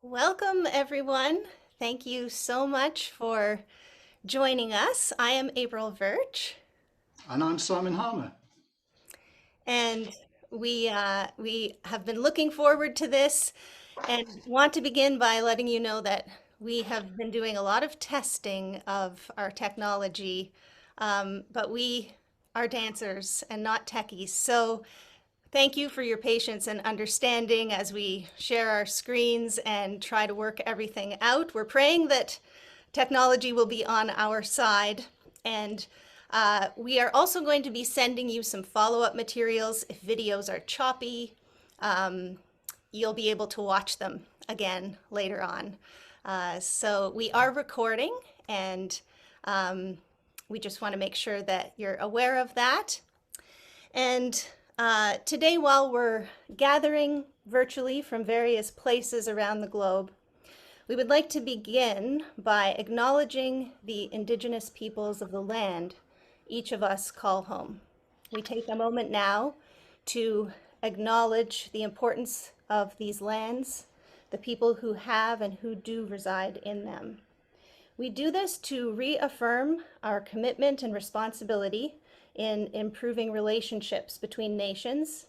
Welcome, everyone. Thank you so much for joining us. I am April Verch, And I'm Simon Harmer. and we have been looking forward to this and want to begin by letting you know that we have been doing a lot of testing of our technology, but we are dancers and not techies. So thank you for your patience and understanding as we share our screens and try to work everything out. We're praying that technology will be on our side. And we are also going to be sending you some follow-up materials. If videos are choppy, you'll be able to watch them again later on. So we are recording, and we just want to make sure that you're aware of that. And today, while we're gathering virtually from various places around the globe, we would like to begin by acknowledging the indigenous peoples of the land each of us call home. We take a moment now to acknowledge the importance of these lands, the people who have and who do reside in them. We do this to reaffirm our commitment and responsibility in improving relationships between nations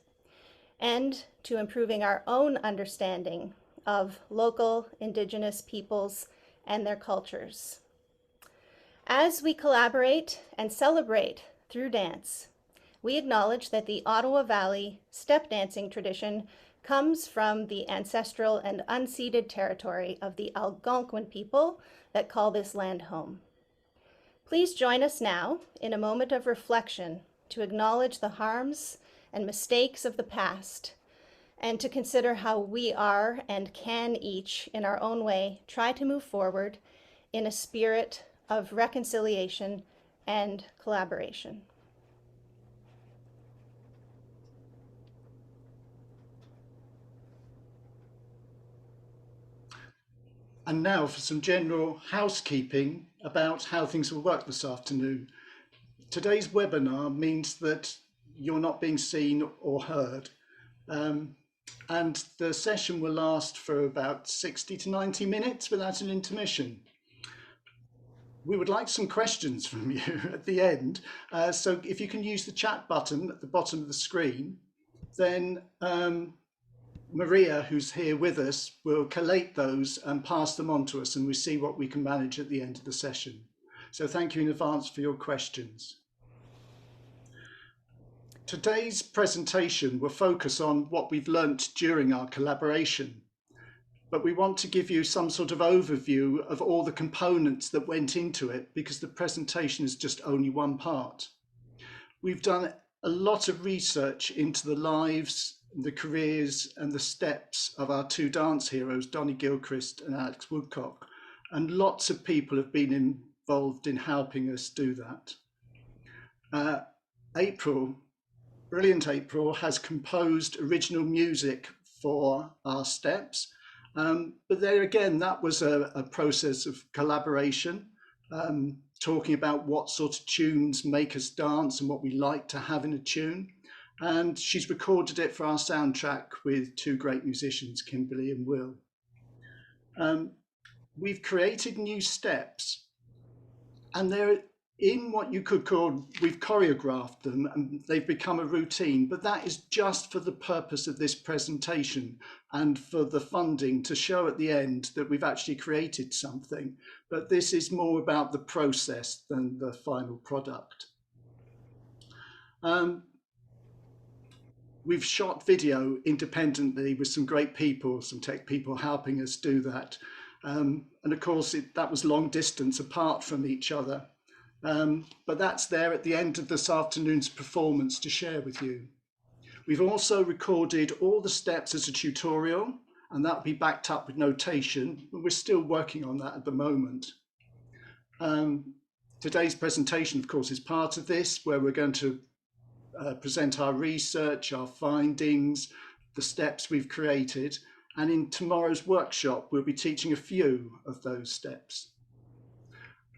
and to improving our own understanding of local indigenous peoples and their cultures. As we collaborate and celebrate through dance, we acknowledge that the Ottawa Valley step dancing tradition comes from the ancestral and unceded territory of the Algonquin people that call this land home. Please join us now in a moment of reflection to acknowledge the harms and mistakes of the past and to consider how we are and can each, in our own way, try to move forward in a spirit of reconciliation and collaboration. And now for some general housekeeping about how things will work this afternoon. Today's webinar means that you're not being seen or heard. And the session will last for about 60 to 90 minutes without an intermission. We would like some questions from you at the end. So if you can use the chat button at the bottom of the screen, then Maria, who's here with us, will collate those and pass them on to us, and we see what we can manage at the end of the session. So thank you in advance for your questions. Today's presentation will focus on what we've learnt during our collaboration, but we want to give you some sort of overview of all the components that went into it, because the presentation is just only one part. We've done a lot of research into the lives, the careers and the steps of our two dance heroes, Donnie Gilchrist and Alex Woodcock, and lots of people have been involved in helping us do that. April, brilliant April, has composed original music for our steps, but there again, that was a process of collaboration, talking about what sort of tunes make us dance and what we like to have in a tune. And she's recorded it for our soundtrack with two great musicians, Kimberly and Will. We've created new steps, and they're in what you could call, we've choreographed them and they've become a routine, but that is just for the purpose of this presentation and for the funding to show at the end that we've actually created something. But this is more about the process than the final product. We've shot video independently with some great people, some tech people helping us do that. And of course, that was long distance apart from each other. But that's there at the end of this afternoon's performance to share with you. We've also recorded all the steps as a tutorial, and that'll be backed up with notation. But we're still working on that at the moment. Today's presentation, of course, is part of this, where we're going to present our research, our findings, the steps we've created. And in tomorrow's workshop, we'll be teaching a few of those steps.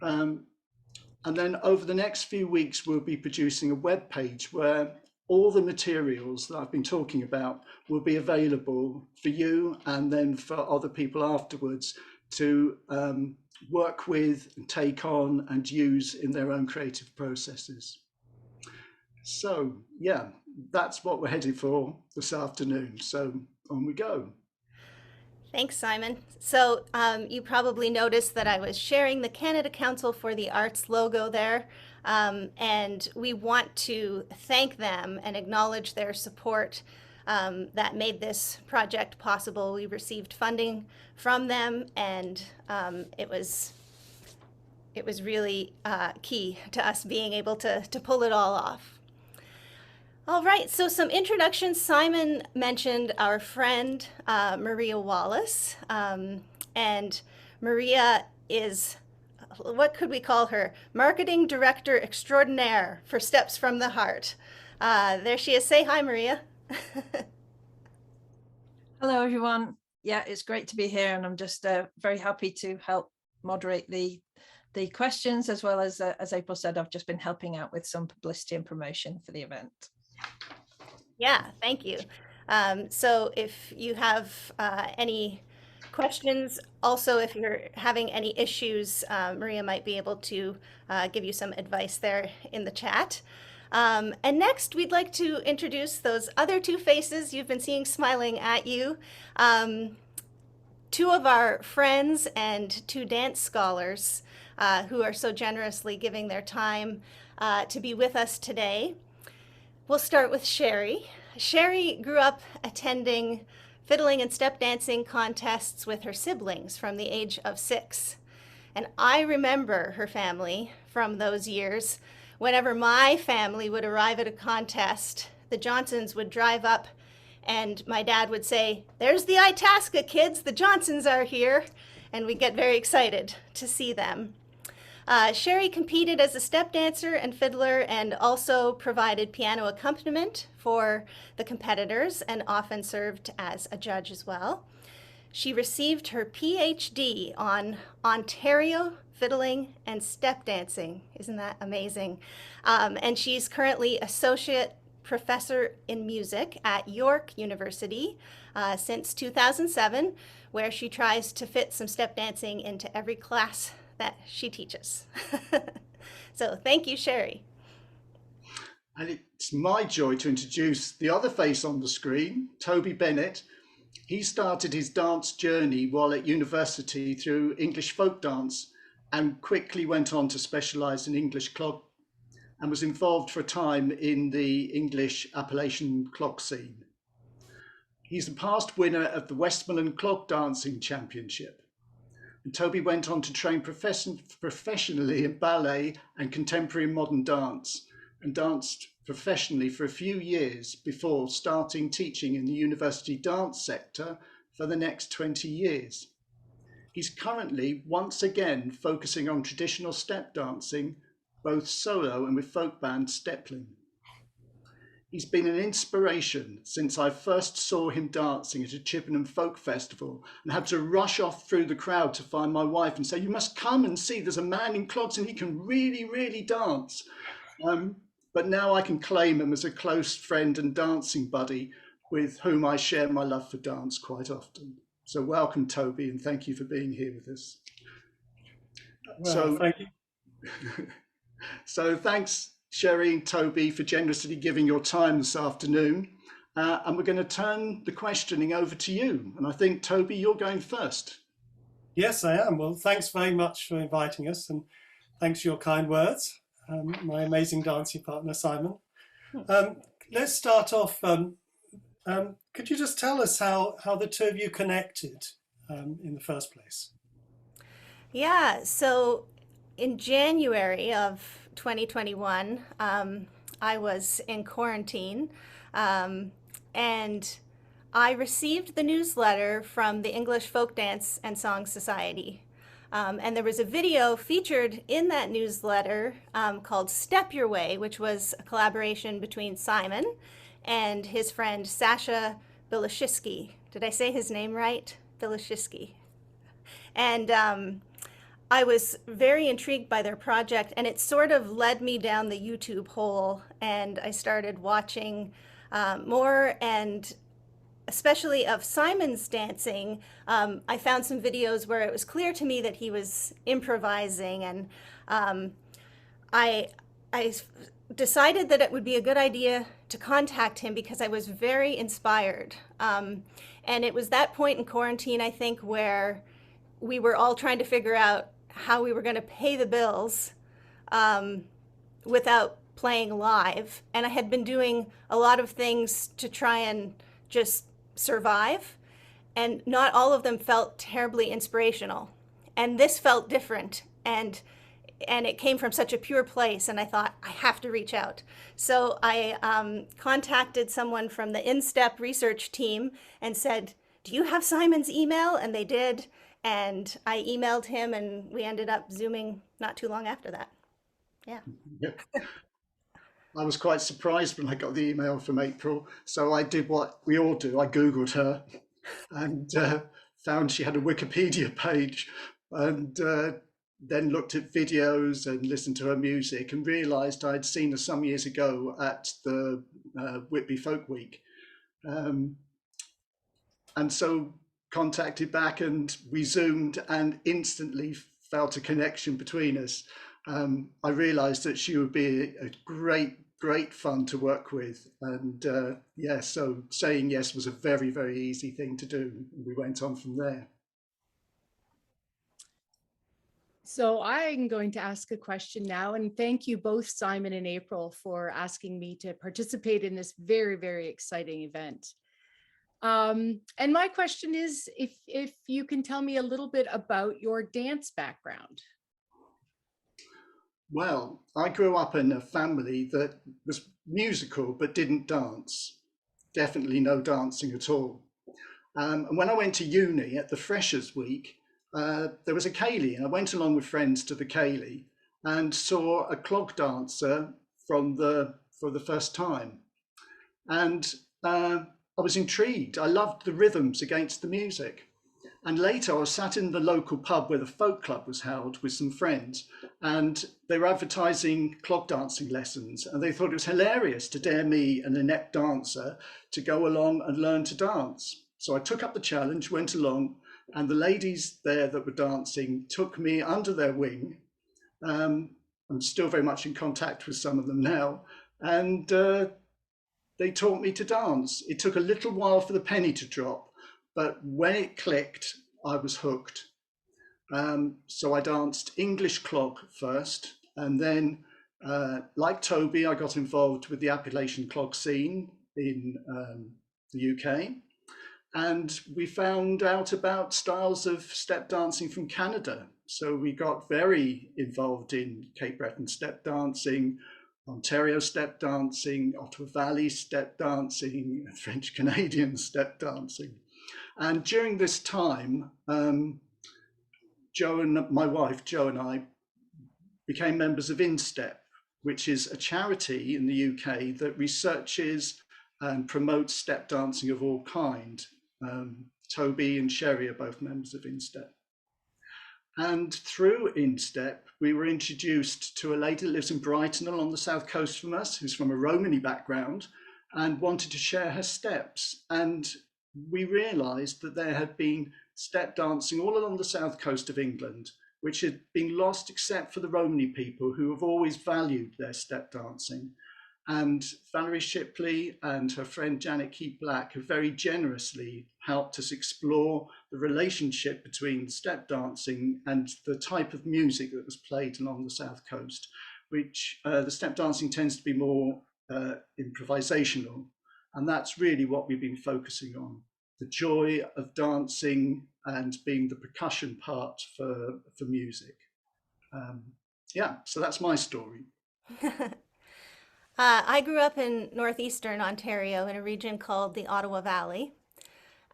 And then over the next few weeks, we'll be producing a web page where all the materials that I've been talking about will be available for you and then for other people afterwards to work with, and take on and use in their own creative processes. So yeah, that's what we're heading for this afternoon. So on we go. Thanks, Simon. So you probably noticed that I was sharing the Canada Council for the Arts logo there. And we want to thank them and acknowledge their support that made this project possible. We received funding from them, and it was really key to us being able to pull it all off. All right, so some introductions. Simon mentioned our friend Maria Wallace, and Maria is, what could we call her? Marketing Director Extraordinaire for Steps from the Heart. There she is. Say hi, Maria. Hello, everyone. Yeah, it's great to be here, and I'm just very happy to help moderate the questions, as well as April said, I've just been helping out with some publicity and promotion for the event. Yeah, thank you. So if you have any questions, also if you're having any issues, Maria might be able to give you some advice there in the chat. And next, we'd like to introduce those other two faces you've been seeing smiling at you. Two of our friends and two dance scholars who are so generously giving their time to be with us today. We'll start with Sherry. Sherry grew up attending fiddling and step dancing contests with her siblings from the age of 6. And I remember her family from those years. Whenever my family would arrive at a contest, the Johnsons would drive up and my dad would say, "There's the Itasca kids, the Johnsons are here." And we'd get very excited to see them. Sherry competed as a step dancer and fiddler and also provided piano accompaniment for the competitors and often served as a judge as well. She received her PhD on Ontario fiddling and step dancing. Isn't that amazing? And she's currently associate professor in music at York University since 2007, where she tries to fit some step dancing into every class that she teaches. So thank you, Sherry. And it's my joy to introduce the other face on the screen, Toby Bennett. He started his dance journey while at university through English folk dance and quickly went on to specialise in English clog and was involved for a time in the English Appalachian clog scene. He's a past winner of the Westmoreland Clog Dancing Championship. And Toby went on to train professionally in ballet and contemporary modern dance, and danced professionally for a few years before starting teaching in the university dance sector for the next 20 years. He's currently once again focusing on traditional step dancing, both solo and with folk band Stepling. He's been an inspiration since I first saw him dancing at a Chippenham Folk Festival and had to rush off through the crowd to find my wife and say, "You must come and see, there's a man in clogs and he can really, really dance." But now I can claim him as a close friend and dancing buddy with whom I share my love for dance quite often. So welcome, Toby, and thank you for being here with us. Well, thank you. So thanks, Sherry and Toby, for generously giving your time this afternoon. And we're going to turn the questioning over to you. And I think, Toby, you're going first. Yes, I am. Well, thanks very much for inviting us, and thanks for your kind words, my amazing dancing partner, Simon. Let's start off. Could you just tell us how the two of you connected in the first place? Yeah, so in January of 2021, I was in quarantine, and I received the newsletter from the English Folk Dance and Song Society. And there was a video featured in that newsletter called Step Your Way, which was a collaboration between Simon and his friend Sasha Bilashiski. Did I say his name right? Bilashiski. And I was very intrigued by their project, and it sort of led me down the YouTube hole, and I started watching more, and especially of Simon's dancing. I found some videos where it was clear to me that he was improvising, and um, I I decided that it would be a good idea to contact him because I was very inspired. And it was that point in quarantine, I think, where we were all trying to figure out how we were going to pay the bills um, without playing live. And I had been doing a lot of things to try and just survive, and not all of them felt terribly inspirational. And this felt different. And it came from such a pure place, and I thought, I have to reach out. So I contacted someone from the InStep research team and said, do you have Simon's email? And they did, and I emailed him, and we ended up Zooming not too long after that. Yeah. Yeah. I was quite surprised when I got the email from April. So I did what we all do. I Googled her and found she had a Wikipedia page, and then looked at videos and listened to her music, and realised I'd seen her some years ago at the Whitby Folk Week. And so contacted back, and we Zoomed, and instantly felt a connection between us. I realised that she would be a great fun to work with, and yeah, so saying yes was a very easy thing to do. We went on from there. So I'm going to ask a question now, and thank you both, Simon and April, for asking me to participate in this very exciting event. And my question is, if you can tell me a little bit about your dance background. Well, I grew up in a family that was musical but didn't dance. Definitely no dancing at all. And when I went to uni at the Freshers Week, there was a ceilidh, and I went along with friends to the ceilidh and saw a clog dancer for the first time. And I was intrigued. I loved the rhythms against the music. And later I was sat in the local pub where the folk club was held with some friends, and they were advertising clog dancing lessons, and they thought it was hilarious to dare me, an inept dancer, to go along and learn to dance. So I took up the challenge, went along, and the ladies there that were dancing took me under their wing. I'm still very much in contact with some of them now, and they taught me to dance. It took a little while for the penny to drop, but when it clicked, I was hooked. So I danced English clog first, and then, like Toby, I got involved with the Appalachian clog scene in the UK. And we found out about styles of step dancing from Canada. So we got very involved in Cape Breton step dancing, Ontario step dancing, Ottawa Valley step dancing, French Canadian step dancing. And during this time, my wife, Jo, and I became members of InStep, which is a charity in the UK that researches and promotes step dancing of all kind. Toby and Sherry are both members of InStep. And through InStep, we were introduced to a lady that lives in Brighton along the south coast from us, who's from a Romany background, and wanted to share her steps. And we realised that there had been step dancing all along the south coast of England, which had been lost except for the Romany people, who have always valued their step dancing. And Valerie Shipley and her friend Janet Keat Black have very generously helped us explore the relationship between step dancing and the type of music that was played along the south coast, which the step dancing tends to be more improvisational. And that's really what we've been focusing on, the joy of dancing and being the percussion part for music. Yeah, so that's my story. I grew up in northeastern Ontario in a region called the Ottawa Valley.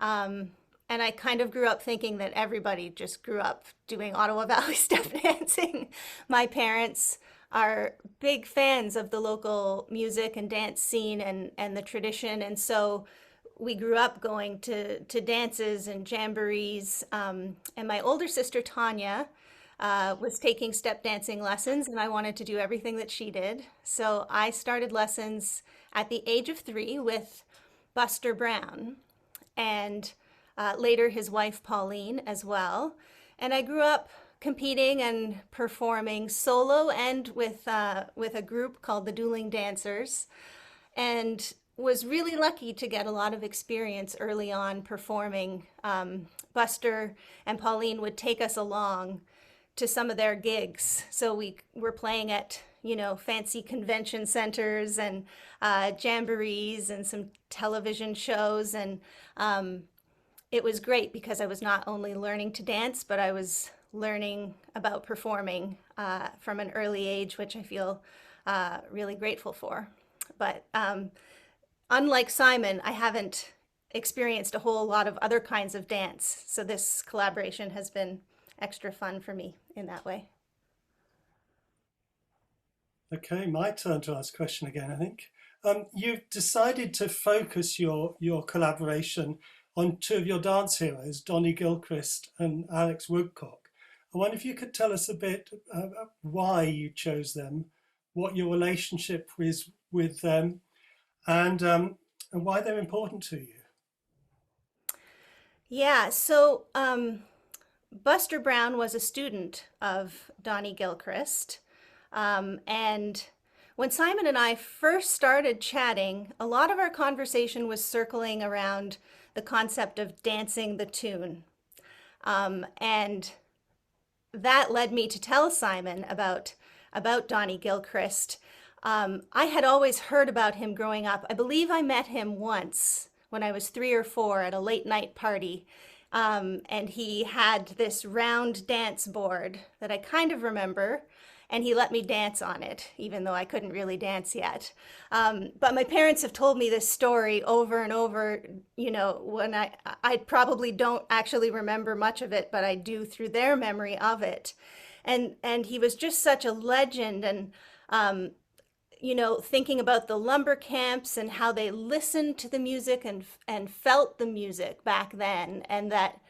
And I kind of grew up thinking that everybody just grew up doing Ottawa Valley step dancing. My parents are big fans of the local music and dance scene and the tradition. And so we grew up going to dances and jamborees. And my older sister, Tanya, was taking step dancing lessons, and I wanted to do everything that she did. So I started lessons at the age of 3 with Buster Brown, and later his wife Pauline as well. And I grew up competing and performing solo and with a group called the Dueling Dancers, and was really lucky to get a lot of experience early on performing. Buster and Pauline would take us along to some of their gigs. So we were playing at, fancy convention centers and jamborees and some television shows. And it was great because I was not only learning to dance, but I was learning about performing from an early age, which I feel really grateful for. But unlike Simon, I haven't experienced a whole lot of other kinds of dance. So this collaboration has been extra fun for me in that way. Okay, my turn to ask a question again, I think. You've decided to focus your collaboration on 2 of your dance heroes, Donnie Gilchrist and Alex Woodcock. I wonder if you could tell us a bit why you chose them, what your relationship is with them, and why they're important to you. Yeah, so Buster Brown was a student of Donnie Gilchrist. And when Simon and I first started chatting, a lot of our conversation was circling around the concept of dancing the tune. And that led me to tell Simon about Donnie Gilchrist. I had always heard about him growing up. I believe I met him once when I was 3 or 4 at a late night party. And he had this round dance board that I kind of remember, and he let me dance on it, even though I couldn't really dance yet. But my parents have told me this story over and over, when I probably don't actually remember much of it, but I do through their memory of it. And he was just such a legend, and thinking about the lumber camps and how they listened to the music and felt the music back then, and that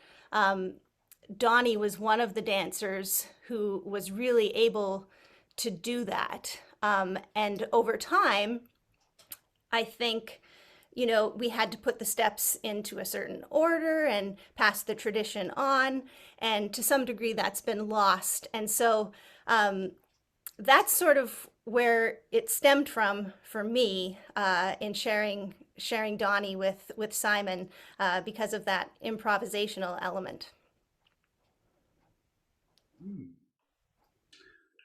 Donnie was one of the dancers who was really able to do that. And over time, I think, we had to put the steps into a certain order and pass the tradition on. And to some degree, that's been lost. And so that's sort of where it stemmed from for me in sharing Donnie with Simon because of that improvisational element.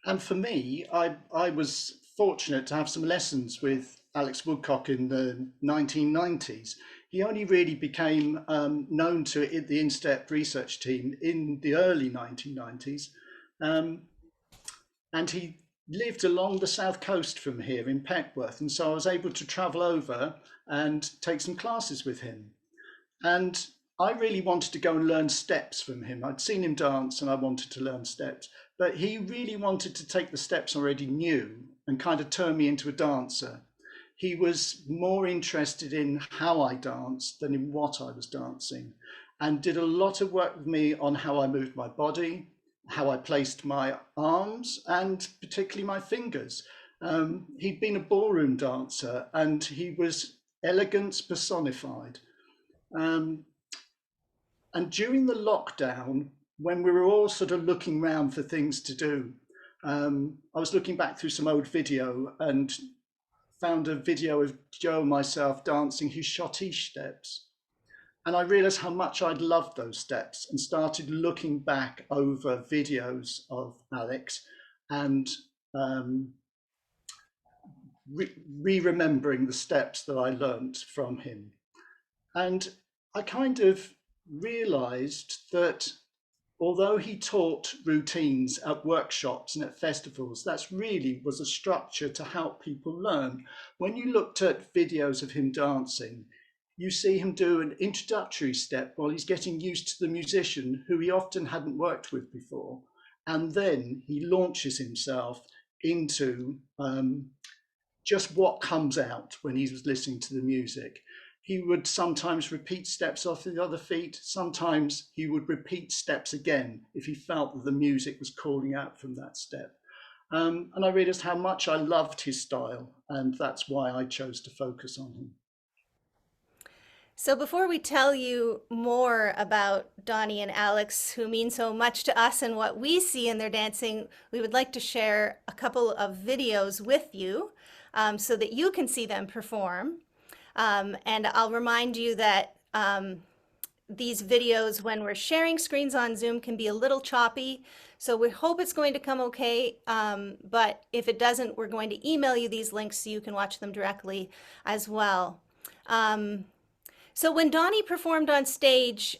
And for me, I was fortunate to have some lessons with Alex Woodcock in the 1990s. He only really became known to the InStep research team in the early 1990s. And he lived along the south coast from here in Petworth. And so I was able to travel over and take some classes with him. And I really wanted to go and learn steps from him. I'd seen him dance and I wanted to learn steps, but he really wanted to take the steps I already knew and kind of turn me into a dancer. He was more interested in how I danced than in what I was dancing, and did a lot of work with me on how I moved my body, how I placed my arms, and particularly my fingers. He'd been a ballroom dancer and he was elegance personified. And during the lockdown, when we were all sort of looking around for things to do, I was looking back through some old video and found a video of Joe and myself dancing his schottische steps. And I realized how much I'd loved those steps and started looking back over videos of Alex and re-remembering the steps that I learnt from him. And I kind of realized that although he taught routines at workshops and at festivals, that's really was a structure to help people learn. When you looked at videos of him dancing, you see him do an introductory step while he's getting used to the musician who he often hadn't worked with before. And then he launches himself into just what comes out when he was listening to the music. He would sometimes repeat steps off the other feet. Sometimes he would repeat steps again if he felt that the music was calling out from that step. And I realized how much I loved his style, and that's why I chose to focus on him. So before we tell you more about Donnie and Alex, who mean so much to us and what we see in their dancing, we would like to share a couple of videos with you so that you can see them perform. And I'll remind you that these videos, when we're sharing screens on Zoom, can be a little choppy. So we hope it's going to come okay. But if it doesn't, we're going to email you these links so you can watch them directly as well. So when Donnie performed on stage,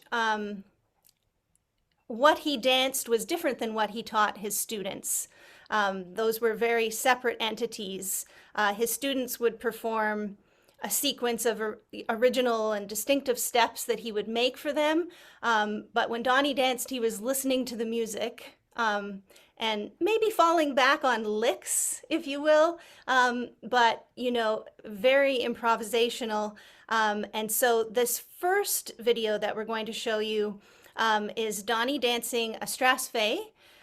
what he danced was different than what he taught his students. Those were very separate entities. His students would perform a sequence of original and distinctive steps that he would make for them. But when Donnie danced, he was listening to the music and maybe falling back on licks, if you will, but, you know, very improvisational. And so this first video that we're going to show you is Donnie dancing a Strathspey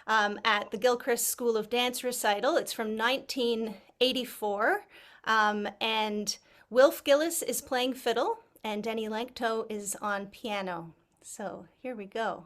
at the Gilchrist School of Dance recital. It's from 1984. And Wilf Gillis is playing fiddle and Denny Lanktoe is on piano. So here we go.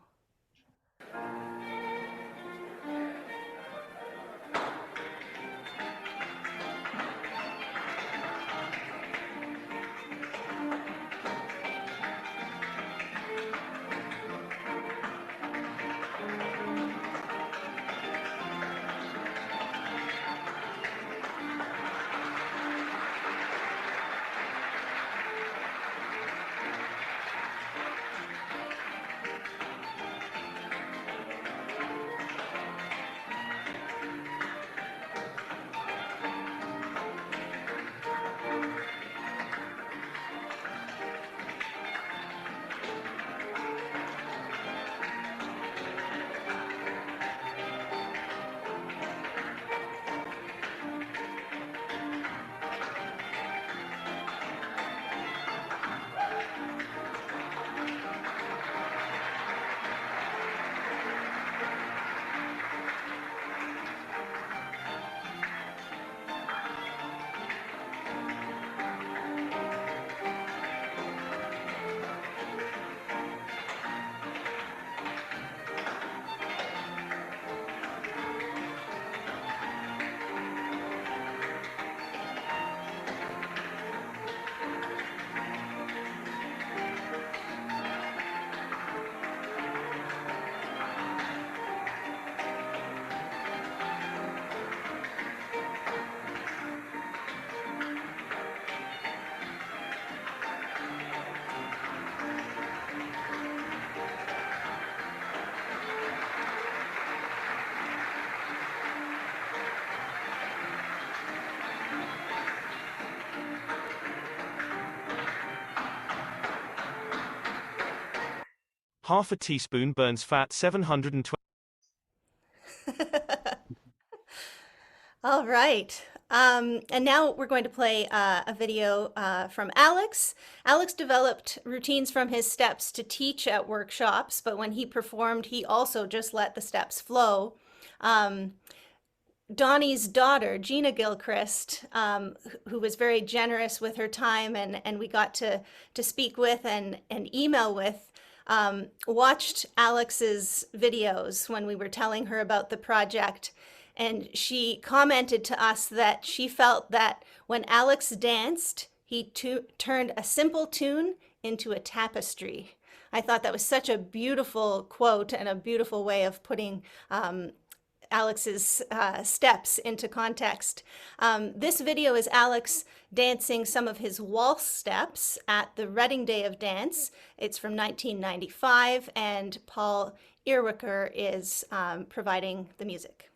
Half a teaspoon burns fat 720. All right. And now we're going to play a video from Alex. Alex developed routines from his steps to teach at workshops, but when he performed, he also just let the steps flow. Donnie's daughter, Gina Gilchrist, who was very generous with her time and we got to speak with and email with, watched Alex's videos when we were telling her about the project. And she commented to us that she felt that when Alex danced, he turned a simple tune into a tapestry. I thought that was such a beautiful quote and a beautiful way of putting Alex's steps into context. This video is Alex dancing some of his waltz steps at the Reading Day of Dance. It's from 1995, and Paul Earwicker is providing the music.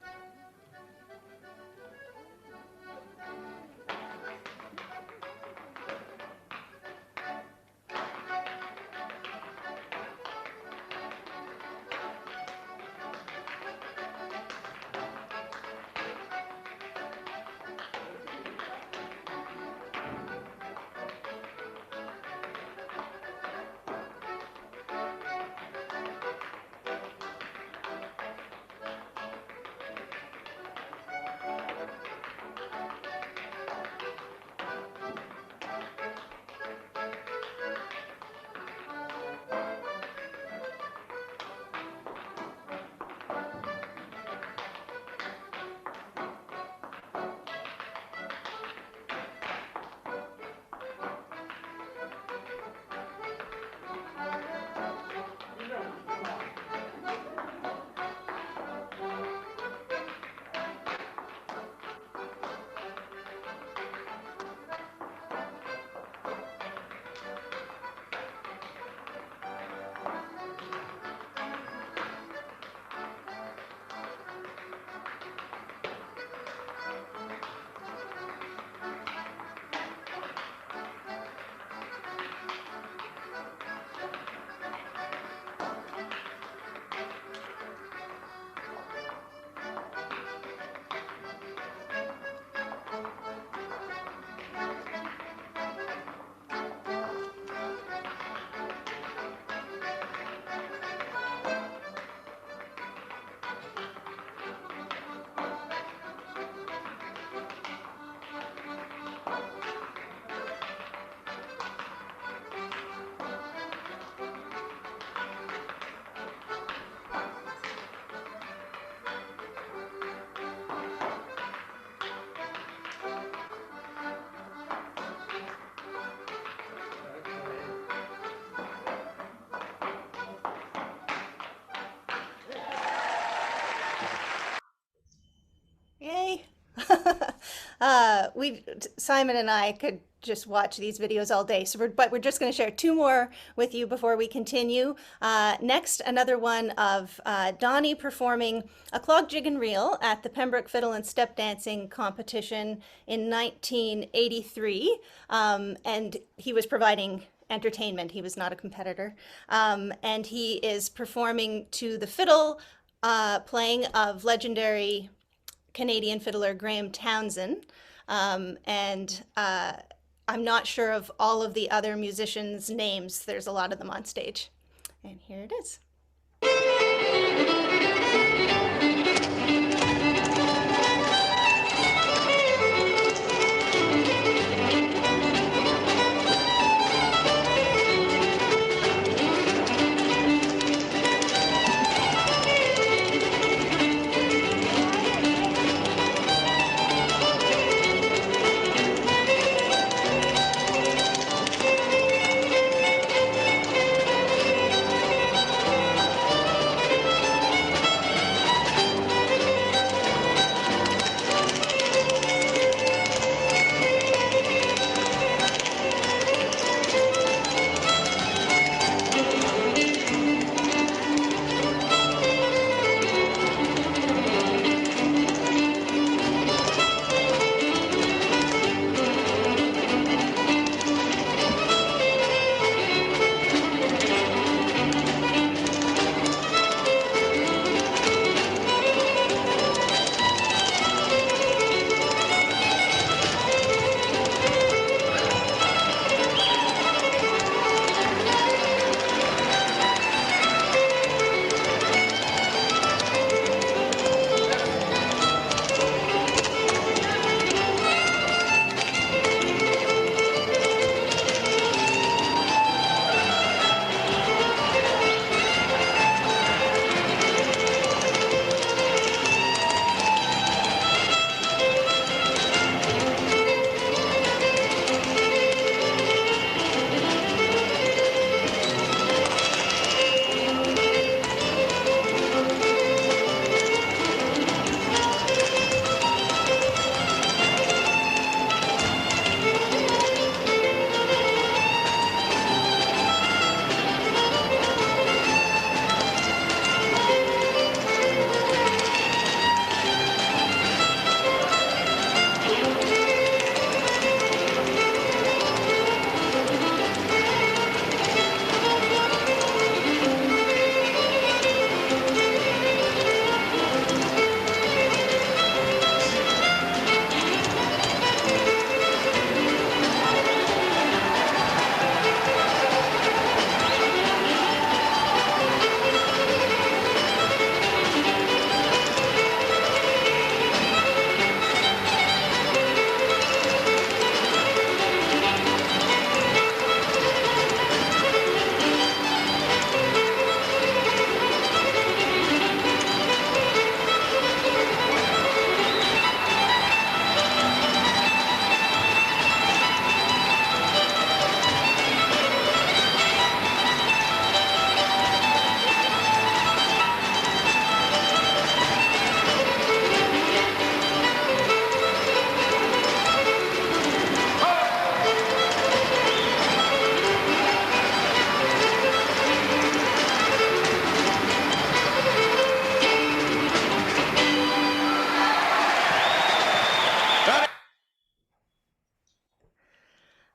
Simon and I could just watch these videos all day. But we're just going to share two more with you before we continue. Next, another one of Donnie performing a clog jig and reel at the Pembroke Fiddle and Step Dancing competition in 1983. And he was providing entertainment. He was not a competitor. And he is performing to the fiddle playing of legendary Canadian fiddler Graham Townsend. And I'm not sure of all of the other musicians' names. There's a lot of them on stage. And here it is.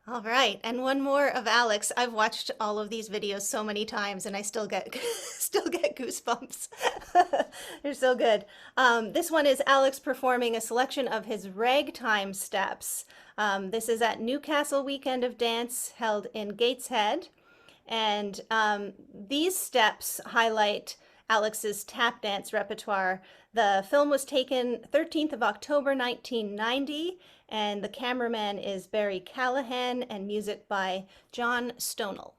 All right, and one more of Alex. I've watched all of these videos so many times, and I still get still get goosebumps. They're so good. This one is Alex performing a selection of his ragtime steps. This is at Newcastle Weekend of Dance held in Gateshead, and these steps highlight Alex's tap dance repertoire. The film was taken 13th of October 1990, and the cameraman is Barry Callahan, and music by John Stonell.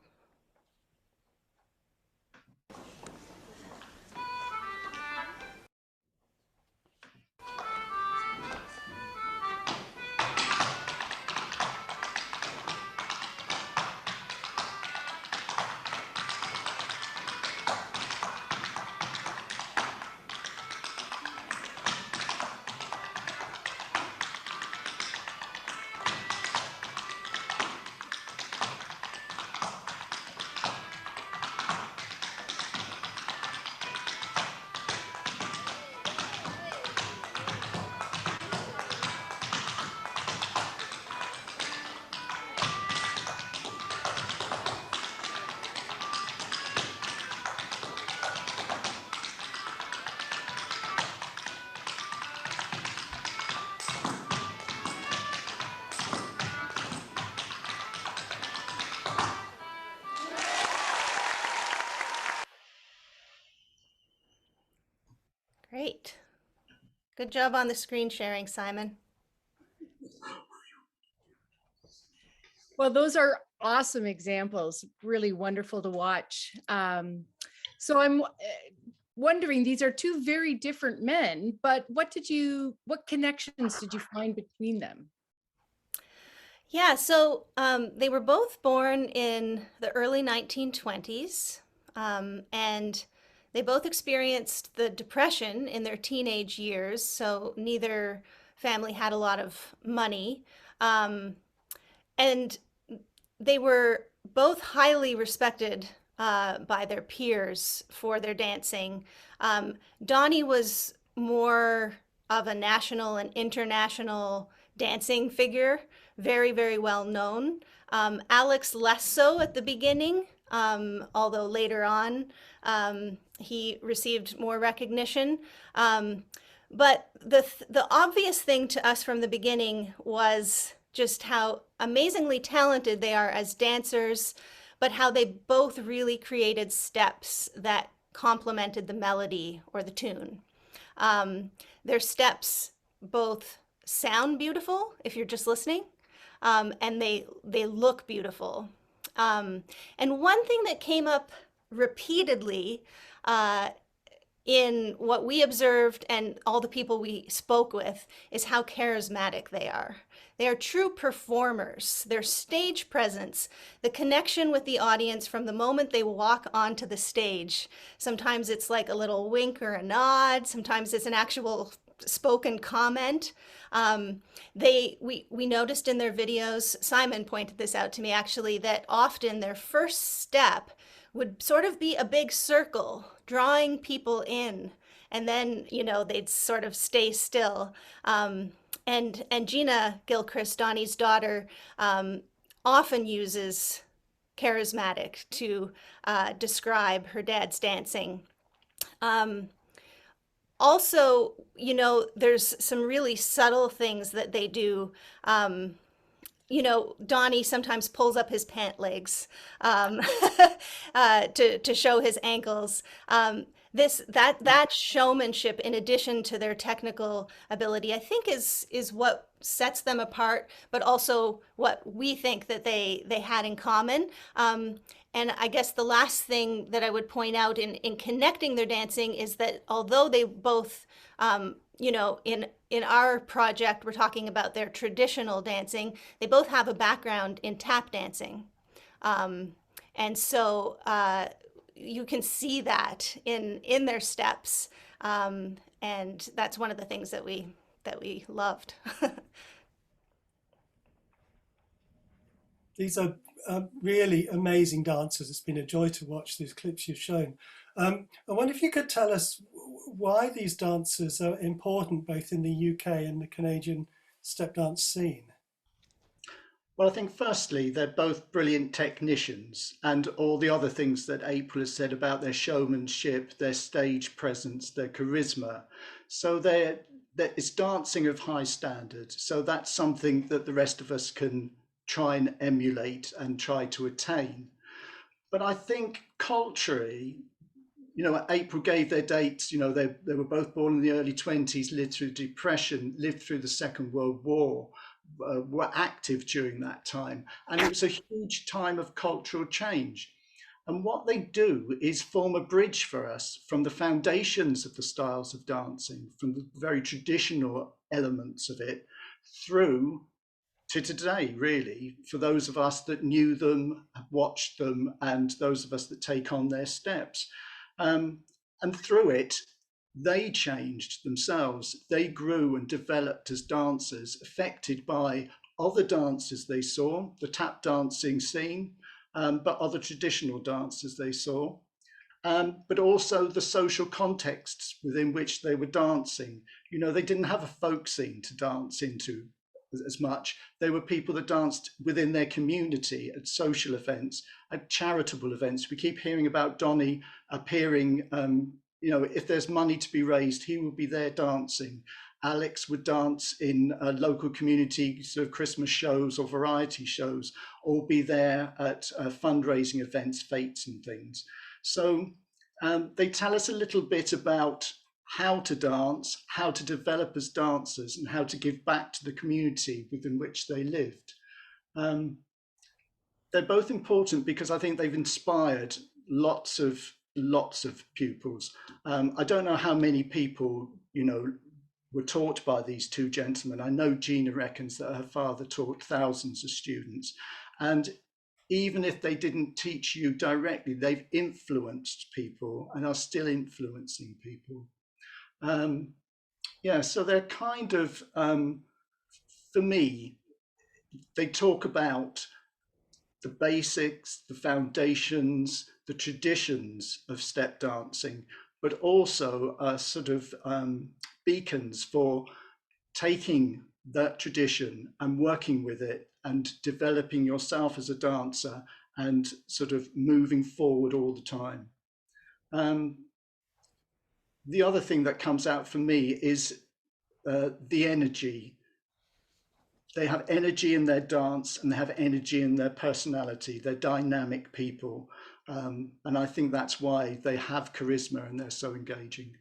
Great. Good job on the screen sharing, Simon. Well, those are awesome examples, really wonderful to watch. So I'm wondering, these are two very different men, but what connections did you find between them? Yeah, so they were both born in the early 1920s, and they both experienced the Depression in their teenage years, so neither family had a lot of money. Um, and they were both highly respected by their peers for their dancing. Donnie was more of a national and international dancing figure, very, very well known. Alex less so at the beginning, although later on he received more recognition. But the obvious thing to us from the beginning was just how amazingly talented they are as dancers, but how they both really created steps that complemented the melody or the tune. Their steps both sound beautiful if you're just listening, and they look beautiful. And one thing that came up repeatedly in what we observed and all the people we spoke with is how charismatic they are. They are true performers. Their stage presence, the connection with the audience from the moment they walk onto the stage. Sometimes it's like a little wink or a nod. Sometimes it's an actual spoken comment. We noticed in their videos, Simon pointed this out to me actually, that often their first step would sort of be a big circle, drawing people in. And then, they'd sort of stay still. And Gina Gilchrist, Donnie's daughter, often uses charismatic to describe her dad's dancing. Also, there's some really subtle things that they do. Donnie sometimes pulls up his pant legs to show his ankles. That showmanship, in addition to their technical ability, I think is what sets them apart, but also what we think that they had in common. And I guess the last thing that I would point out in connecting their dancing is that although they both, in our project, we're talking about their traditional dancing, they both have a background in tap dancing. And so you can see that in their steps. And that's one of the things that we loved. These are really amazing dancers. It's been a joy to watch these clips you've shown. I wonder if you could tell us why these dancers are important both in the UK and the Canadian step dance scene. Well, I think firstly, they're both brilliant technicians, and all the other things that April has said about their showmanship, their stage presence, their charisma. So it's dancing of high standard. So that's something that the rest of us can try and emulate and try to attain. But I think culturally, April gave their dates, they were both born in the early 20s, lived through depression, lived through the Second World War, were active during that time. And it was a huge time of cultural change. And what they do is form a bridge for us from the foundations of the styles of dancing, from the very traditional elements of it, through to today, really, for those of us that knew them, watched them, and those of us that take on their steps. And through it, they changed themselves. They grew and developed as dancers, affected by other dances they saw, the tap dancing scene, but other traditional dances they saw, but also the social contexts within which they were dancing. They didn't have a folk scene to dance into as much. They were people that danced within their community at social events, at charitable events. We keep hearing about Donnie appearing, if there's money to be raised, he would be there dancing. Alex would dance in local community sort of Christmas shows or variety shows, or be there at fundraising events, fetes and things. So they tell us a little bit about how to dance, how to develop as dancers, and how to give back to the community within which they lived. They're both important because I think they've inspired lots of pupils. I don't know how many people, were taught by these two gentlemen. I know Gina reckons that her father taught thousands of students, and even if they didn't teach you directly, they've influenced people and are still influencing people. Yeah, so they're kind of, for me, they talk about the basics, the foundations, the traditions of step dancing, but also are sort of beacons for taking that tradition and working with it and developing yourself as a dancer and sort of moving forward all the time. The other thing that comes out for me is the energy. They have energy in their dance and they have energy in their personality. They're dynamic people. And I think that's why they have charisma and they're so engaging.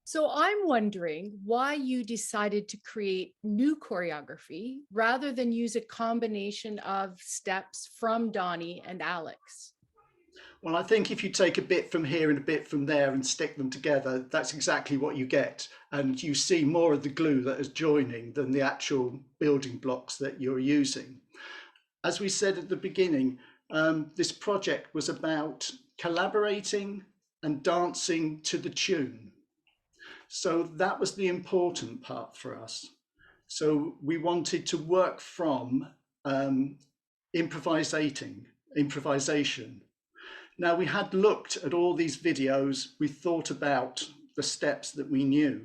So I'm wondering why you decided to create new choreography rather than use a combination of steps from Donnie and Alex. Well, I think if you take a bit from here and a bit from there and stick them together, that's exactly what you get. And you see more of the glue that is joining than the actual building blocks that you're using. As we said at the beginning, this project was about collaborating and dancing to the tune. So that was the important part for us. So we wanted to work from improvisation. Now, we had looked at all these videos, we thought about the steps that we knew,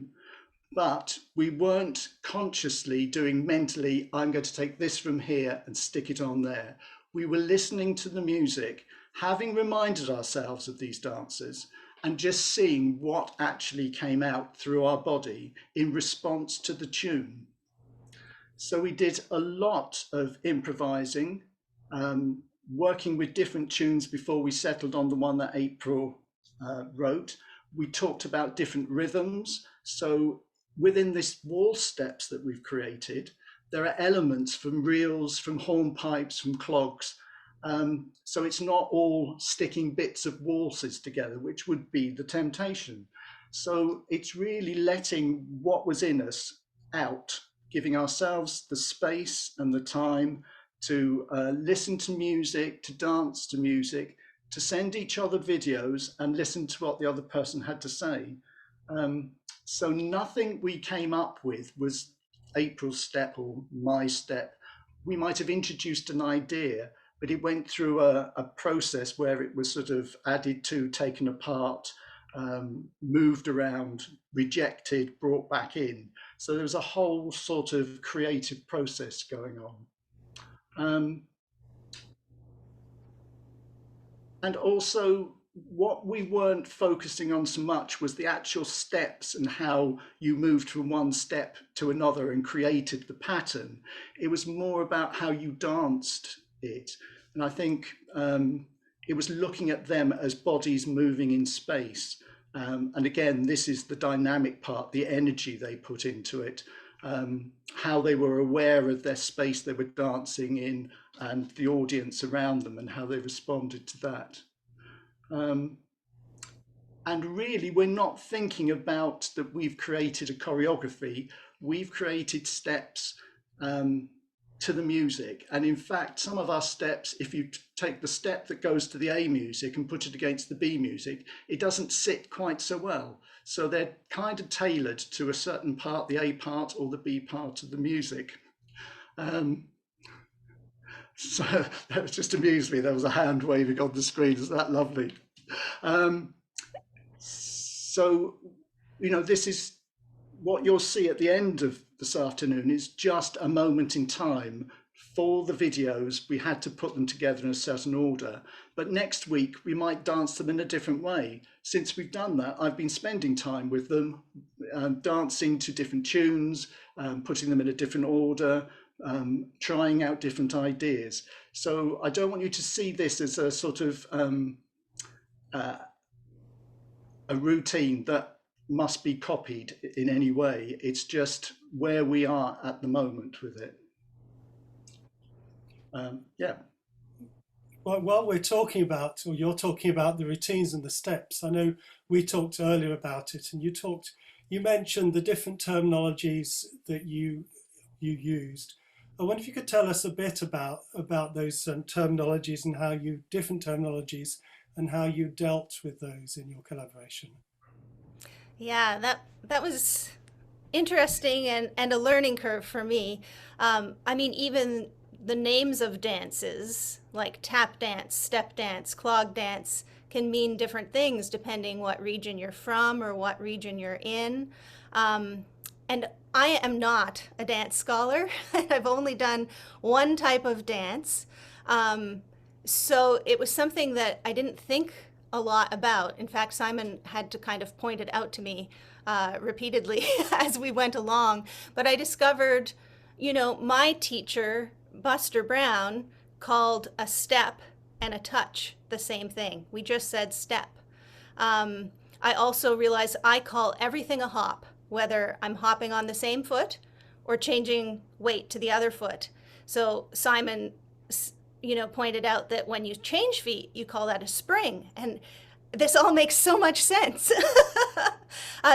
but we weren't consciously doing mentally, I'm going to take this from here and stick it on there. We were listening to the music, having reminded ourselves of these dances, and just seeing what actually came out through our body in response to the tune. So we did a lot of improvising, working with different tunes before we settled on the one that April wrote. We talked about different rhythms. So within this wall steps that we've created, there are elements from reels, from hornpipes, from clogs. So it's not all sticking bits of waltzes together, which would be the temptation. So it's really letting what was in us out, giving ourselves the space and the time to listen to music, to dance to music, to send each other videos and listen to what the other person had to say. So nothing we came up with was April's step or my step. We might have introduced an idea, but it went through a process where it was sort of added to, taken apart, moved around, rejected, brought back in. So there was a whole sort of creative process going on. And also, what we weren't focusing on so much was the actual steps and how you moved from one step to another and created the pattern. It was more about how you danced it. And I think it was looking at them as bodies moving in space. And again, this is the dynamic part, the energy they put into it, how they were aware of their space they were dancing in and the audience around them and how they responded to that. And really, we're not thinking about that we've created a choreography, we've created steps to the music. And in fact, some of our steps, if you take the step that goes to the A music and put it against the B music, it doesn't sit quite so well. So they're kind of tailored to a certain part, the A part or the B part of the music. So that just amused me. There was a hand waving on the screen. Isn't that lovely? So, this is what you'll see at the end of this afternoon is just a moment in time for the videos. We had to put them together in a certain order, but next week we might dance them in a different way. Since we've done that, I've been spending time with them, dancing to different tunes, putting them in a different order, trying out different ideas. So I don't want you to see this as a sort of a routine that must be copied in any way. It's just where we are at the moment with it. Yeah. Well, while we're talking about, or you're talking about the routines and the steps, I know we talked earlier about it, and you mentioned the different terminologies that you used. I wonder if you could tell us a bit about those terminologies and different terminologies and how you dealt with those in your collaboration. Yeah, that was interesting and a learning curve for me. I mean, even the names of dances, like tap dance, step dance, clog dance, can mean different things depending what region you're from or what region you're in. And I am not a dance scholar. I've only done one type of dance. So it was something that I didn't think a lot about. In fact, Simon had to kind of point it out to me repeatedly as we went along. But I discovered, my teacher, Buster Brown, called a step and a touch the same thing. We just said step. I also realized I call everything a hop, whether I'm hopping on the same foot or changing weight to the other foot. So Simon, pointed out that when you change feet, you call that a spring. And this all makes so much sense.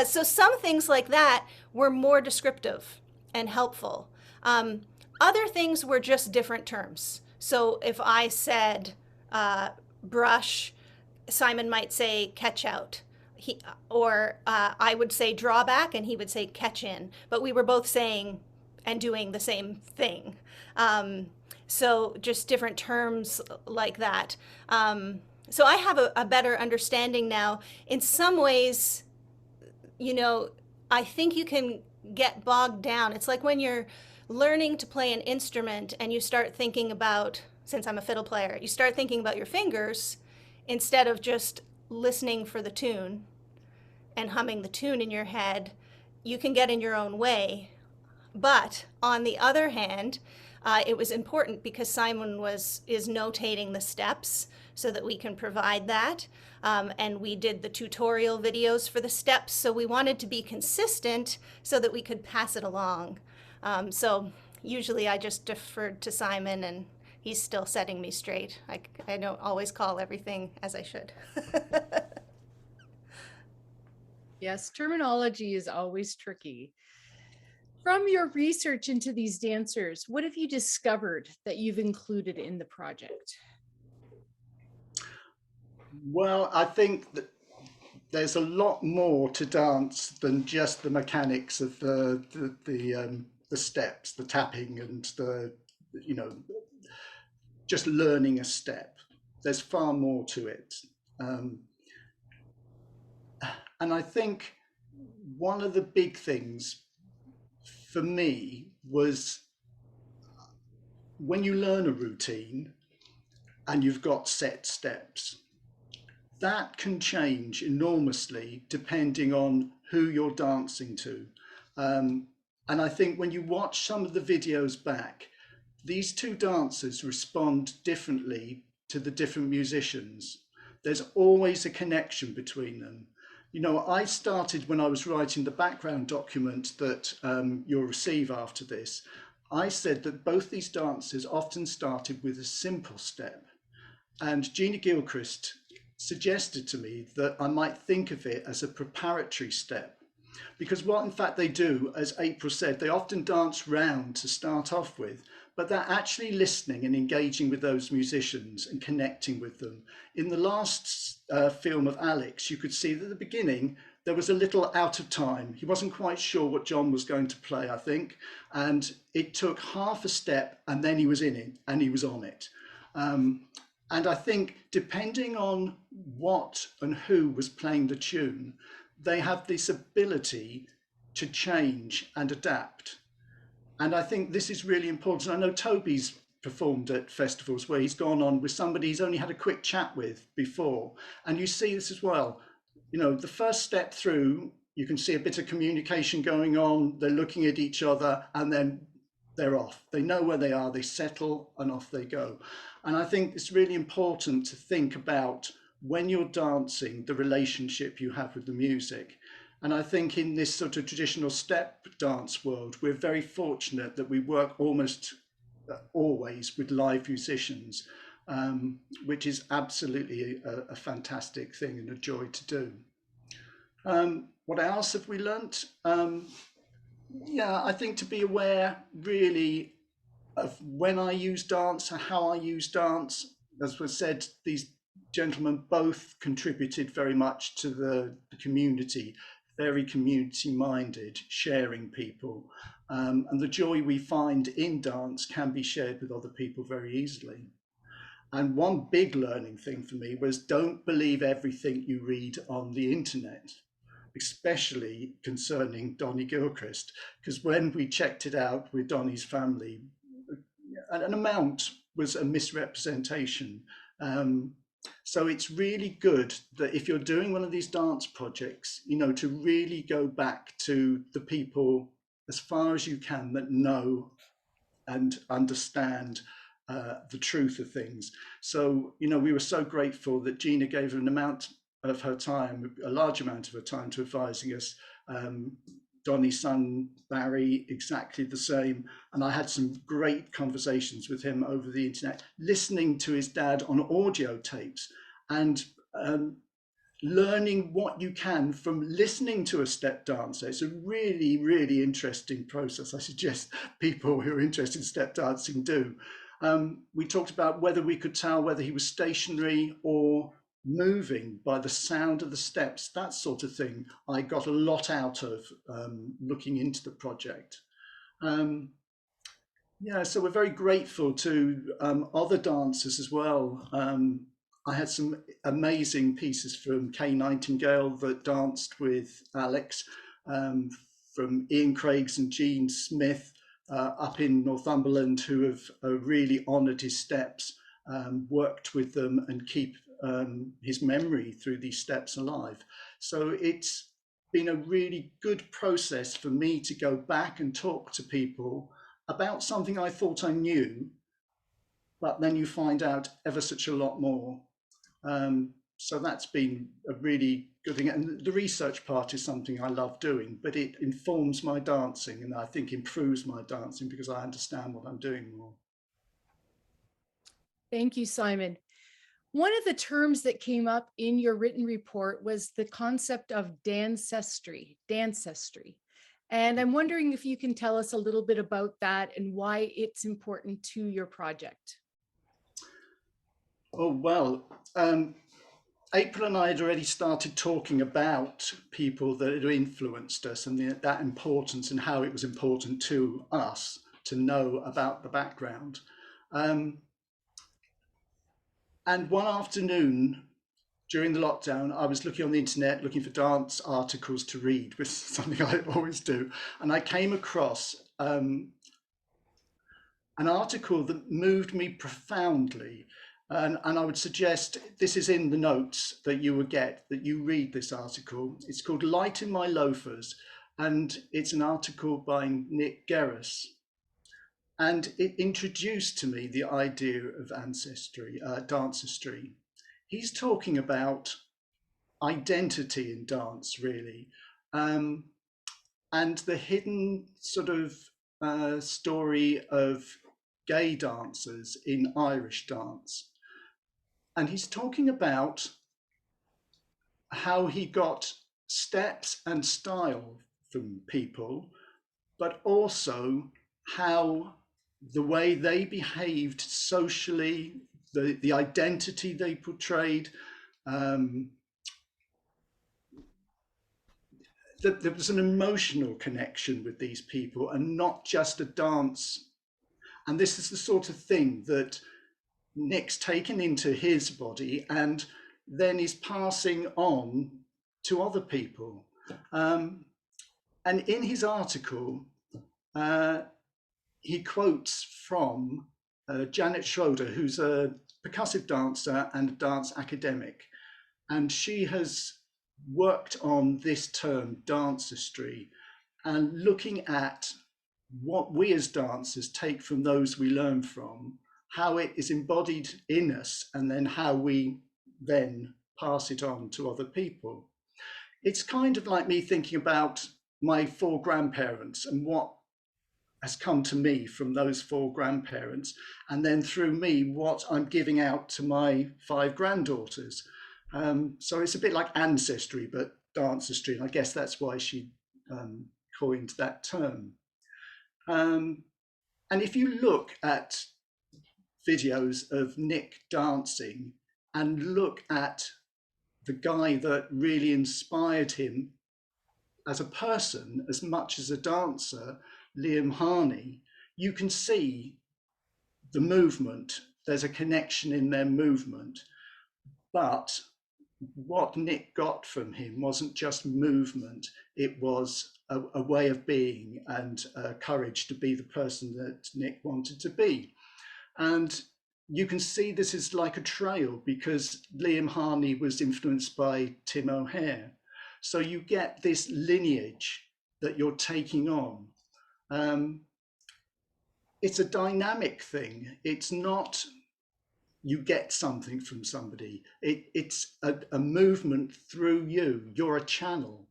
So some things like that were more descriptive and helpful. Other things were just different terms. So if I said brush, Simon might say catch out. I would say drawback and he would say catch in. But we were both saying and doing the same thing. So just different terms like that. So I have a better understanding now. In some ways, I think you can get bogged down. It's like when you're learning to play an instrument and you start thinking about, since I'm a fiddle player, you start thinking about your fingers instead of just listening for the tune and humming the tune in your head. You can get in your own way. But on the other hand, it was important because Simon is notating the steps so that we can provide that. And we did the tutorial videos for the steps. So we wanted to be consistent so that we could pass it along. So usually I just deferred to Simon and he's still setting me straight. I don't always call everything as I should. Yes, terminology is always tricky. From your research into these dancers, what have you discovered that you've included in the project? Well, I think that there's a lot more to dance than just the mechanics of the steps, the tapping, and just learning a step. There's far more to it, and I think one of the big things for me was when you learn a routine and you've got set steps, that can change enormously depending on who you're dancing to. And I think when you watch some of the videos back, these two dancers respond differently to the different musicians. There's always a connection between them. I started when I was writing the background document that you'll receive after this. I said that both these dancers often started with a simple step. And Gina Gilchrist suggested to me that I might think of it as a preparatory step. Because what in fact they do, as April said, they often dance round to start off with, but they're actually listening and engaging with those musicians and connecting with them. In the last film of Alex, you could see that at the beginning, there was a little out of time. He wasn't quite sure what John was going to play, I think. And it took half a step and then he was in it and he was on it. And I think depending on what and who was playing the tune, they have this ability to change and adapt. And I think this is really important. I know Toby's performed at festivals where he's gone on with somebody he's only had a quick chat with before. And you see this as well. The first step through, you can see a bit of communication going on. They're looking at each other and then they're off. They know where they are, they settle and off they go. And I think it's really important to think about when you're dancing, the relationship you have with the music. And I think in this sort of traditional step dance world, we're very fortunate that we work almost always with live musicians, which is absolutely a fantastic thing and a joy to do. What else have we learnt? Yeah, I think to be aware really of when I use dance and how I use dance. As was said, these gentlemen both contributed very much to the community, very community minded, sharing people. And the joy we find in dance can be shared with other people very easily. And one big learning thing for me was don't believe everything you read on the internet, especially concerning Donnie Gilchrist, because when we checked it out with Donnie's family, an amount was a misrepresentation. So it's really good that if you're doing one of these dance projects, you know, to really go back to the people as far as you can that know and understand the truth of things. So, you know, we were so grateful that Gina gave an amount of her time, a large amount of her time, to advising us. Donnie's son, Barry, exactly the same. And I had some great conversations with him over the internet, listening to his dad on audio tapes and learning what you can from listening to a step dancer. It's a really, really interesting process. I suggest people who are interested in step dancing do. We talked about whether we could tell whether he was stationary or moving by the sound of the steps, that sort of thing. I got a lot out of looking into the project. Yeah, so we're very grateful to other dancers as well. I had some amazing pieces from Kay Nightingale that danced with Alex, from Ian Craigs and Jean Smith up in Northumberland, who have really honoured his steps, worked with them and keep his memory through these steps alive. So it's been a really good process for me to go back and talk to people about something I thought I knew, but then you find out ever such a lot more. So that's been a really good thing. And the research part is something I love doing, but it informs my dancing and I think improves my dancing because I understand what I'm doing more. Thank you, Simon. One of the terms that came up in your written report was the concept of dancestry. And I'm wondering if you can tell us a little bit about that and why it's important to your project. Oh, well, April and I had already started talking about people that had influenced us and that importance and how it was important to us to know about the background. And one afternoon during the lockdown, I was looking on the internet, looking for dance articles to read, which is something I always do. And I came across an article that moved me profoundly. And I would suggest, this is in the notes that you will get, that you read this article. It's called Light in My Loafers, and it's an article by Nick Gerris. And it introduced to me the idea of ancestry, dancestry. He's talking about identity in dance, really, and the hidden sort of story of gay dancers in Irish dance. And he's talking about how he got steps and style from people, but also how the way they behaved socially, the identity they portrayed, that there was an emotional connection with these people and not just a dance. And this is the sort of thing that Nick's taken into his body and then is passing on to other people. And in his article, he quotes from Janet Schroeder, who's a percussive dancer and a dance academic. And she has worked on this term, dancestry, and looking at what we as dancers take from those we learn from, how it is embodied in us, and then how we then pass it on to other people. It's kind of like me thinking about my 4 grandparents and what has come to me from those 4 grandparents, and then through me, what I'm giving out to my 5 granddaughters. So it's a bit like ancestry, but dancestry, and I guess that's why she coined that term. And if you look at videos of Nick dancing and look at the guy that really inspired him as a person as much as a dancer, Liam Harney, you can see the movement. There's a connection in their movement. But what Nick got from him wasn't just movement, it was a way of being and courage to be the person that Nick wanted to be. And you can see this is like a trail because Liam Harney was influenced by Tim O'Hare. So you get this lineage that you're taking on. It's a dynamic thing. It's not you get something from somebody. It's a movement through you. You're a channel.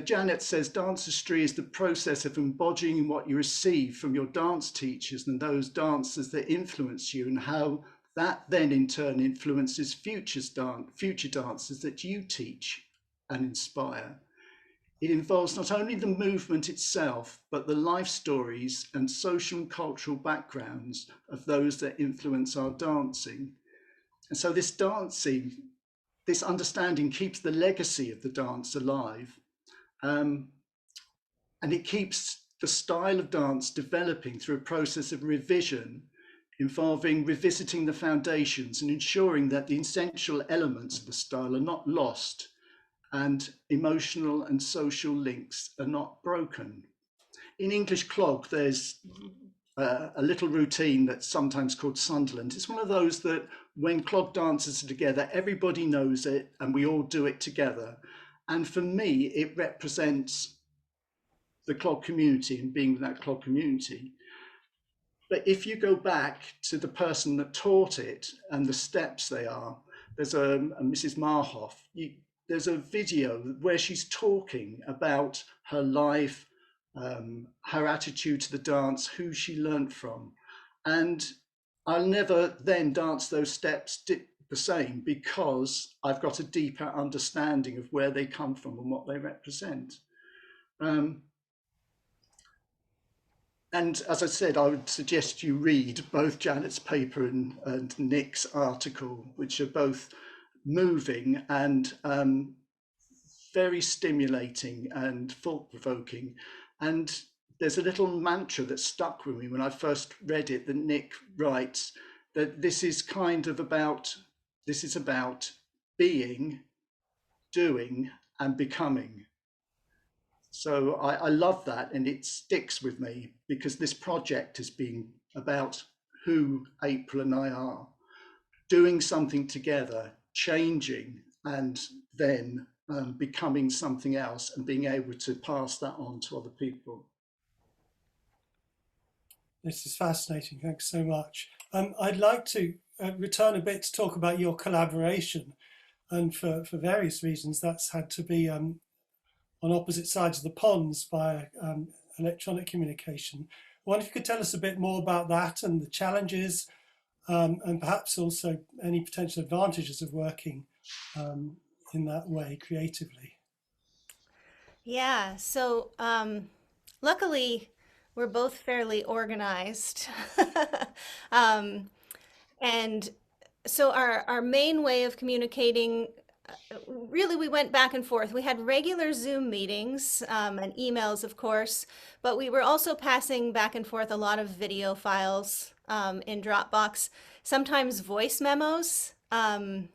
Janet says dancestry is the process of embodying what you receive from your dance teachers and those dancers that influence you, and how that then in turn influences future dancers that you teach and inspire. It involves not only the movement itself, but the life stories and social and cultural backgrounds of those that influence our dancing. And so this dancing, this understanding keeps the legacy of the dance alive. And it keeps the style of dance developing through a process of revision, involving revisiting the foundations and ensuring that the essential elements of the style are not lost and emotional and social links are not broken. In English clog, there's a little routine that's sometimes called Sunderland. It's one of those that when clog dancers are together, everybody knows it and we all do it together. And for me, it represents the clog community and being with that clog community. But if you go back to the person that taught it and the steps they are, there's a Mrs. Marhoff, there's a video where she's talking about her life, her attitude to the dance, who she learnt from. And I'll never then dance those steps the same because I've got a deeper understanding of where they come from and what they represent. And as I said, I would suggest you read both Janet's paper and Nick's article, which are both moving and very stimulating and thought-provoking. And there's a little mantra that stuck with me when I first read it that Nick writes, that this is about being, doing, and becoming. So I love that, and it sticks with me because this project has been about who April and I are, doing something together, changing, and then becoming something else and being able to pass that on to other people. This is fascinating. Thanks so much. I'd like to return a bit to talk about your collaboration. And for various reasons, that's had to be on opposite sides of the ponds via electronic communication. I wonder if you could tell us a bit more about that and the challenges, and perhaps also any potential advantages of working in that way creatively. Yeah, so luckily we're both fairly organized. And so our main way of communicating, really we went back and forth. We had regular Zoom meetings and emails, of course, but we were also passing back and forth a lot of video files in Dropbox, sometimes voice memos. When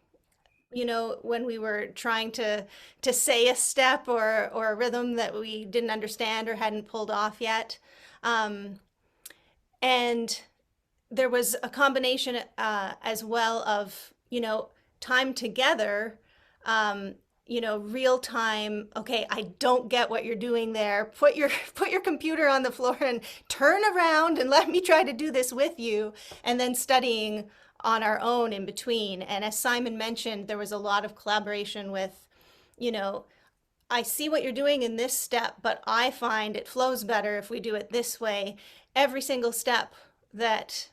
we were trying to say a step or a rhythm that we didn't understand or hadn't pulled off yet. And there was a combination as well of, time together, real time. Okay, I don't get what you're doing there. Put your computer on the floor and turn around and let me try to do this with you. And then studying on our own in between. And as Simon mentioned, there was a lot of collaboration with, you know, I see what you're doing in this step, but I find it flows better if we do it this way. Every single step that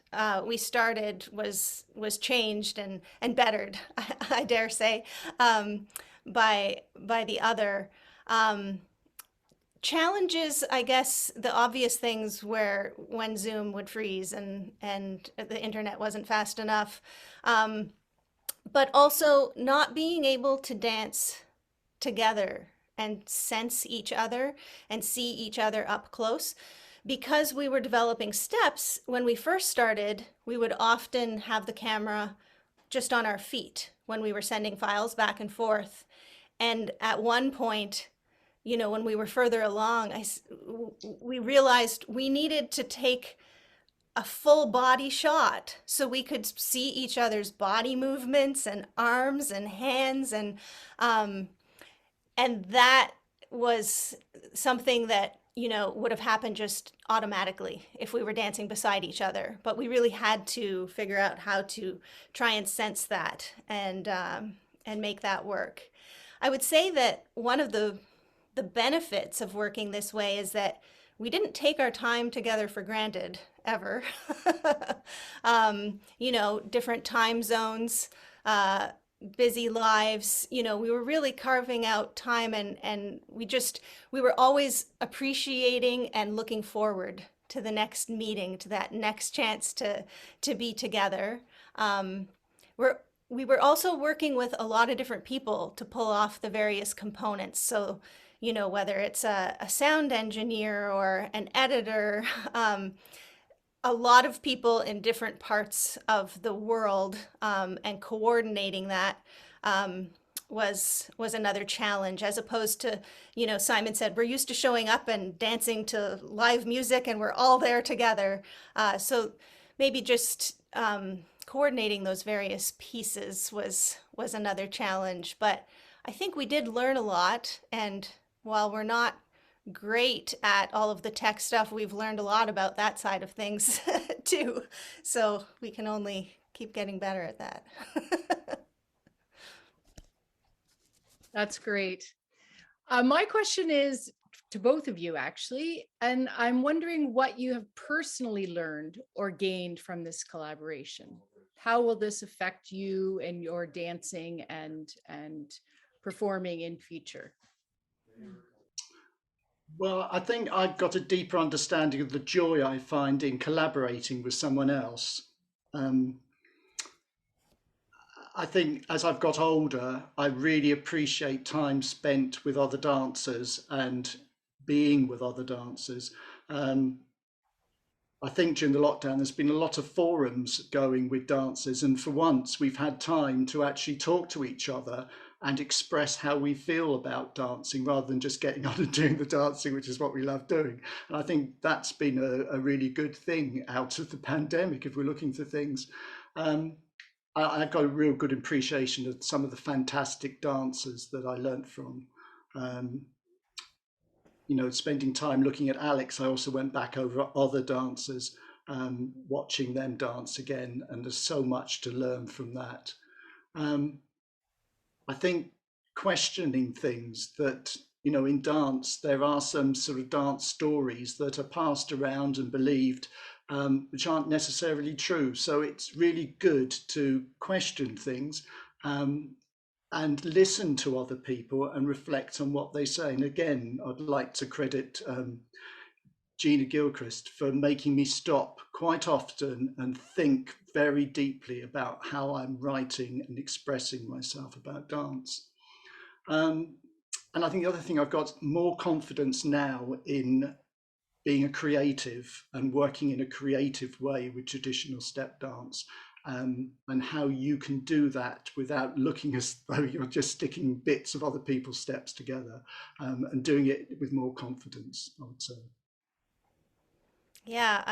we started was changed and bettered, I dare say, by the other. Challenges, I guess, the obvious things where when Zoom would freeze and the internet wasn't fast enough, but also not being able to dance together and sense each other and see each other up close. Because we were developing steps, when we first started, we would often have the camera just on our feet when we were sending files back and forth. And at one point, you know, when we were further along, we realized we needed to take a full body shot so we could see each other's body movements and arms and hands, and that was something that, you know, would have happened just automatically if we were dancing beside each other. But we really had to figure out how to try and sense that and make that work. I would say that one of the benefits of working this way is that we didn't take our time together for granted ever. You know, different time zones, busy lives, you know, we were really carving out time, and we were always appreciating and looking forward to the next meeting, to that next chance to be together. We were also working with a lot of different people to pull off the various components. So, you know, whether it's a sound engineer or an editor, a lot of people in different parts of the world, and coordinating that was another challenge, as opposed to, you know, Simon said, we're used to showing up and dancing to live music and we're all there together. So maybe just coordinating those various pieces was another challenge. But I think we did learn a lot, and while we're not great at all of the tech stuff, we've learned a lot about that side of things too. So we can only keep getting better at that. That's great. My question is to both of you, actually, and I'm wondering what you have personally learned or gained from this collaboration. How will this affect you and your dancing and performing in future? Well, I think I've got a deeper understanding of the joy I find in collaborating with someone else. Um, I think as I've got older, I really appreciate time spent with other dancers and being with other dancers. Um, I think during the lockdown, there's been a lot of forums going with dancers, and for once, we've had time to actually talk to each other and express how we feel about dancing rather than just getting on and doing the dancing, which is what we love doing. And I think that's been a really good thing out of the pandemic if we're looking for things. Um, I've got a real good appreciation of some of the fantastic dancers that I learnt from. Um, you know, spending time looking at Alex, I also went back over other dancers, watching them dance again, and there's so much to learn from that. Um, I think questioning things that, you know, in dance, there are some sort of dance stories that are passed around and believed, which aren't necessarily true. So it's really good to question things, and listen to other people and reflect on what they say. And again, I'd like to credit Gina Gilchrist for making me stop quite often and think very deeply about how I'm writing and expressing myself about dance. And I think the other thing, I've got more confidence now in being a creative and working in a creative way with traditional step dance, and how you can do that without looking as though you're just sticking bits of other people's steps together, and doing it with more confidence, I would say. Yeah,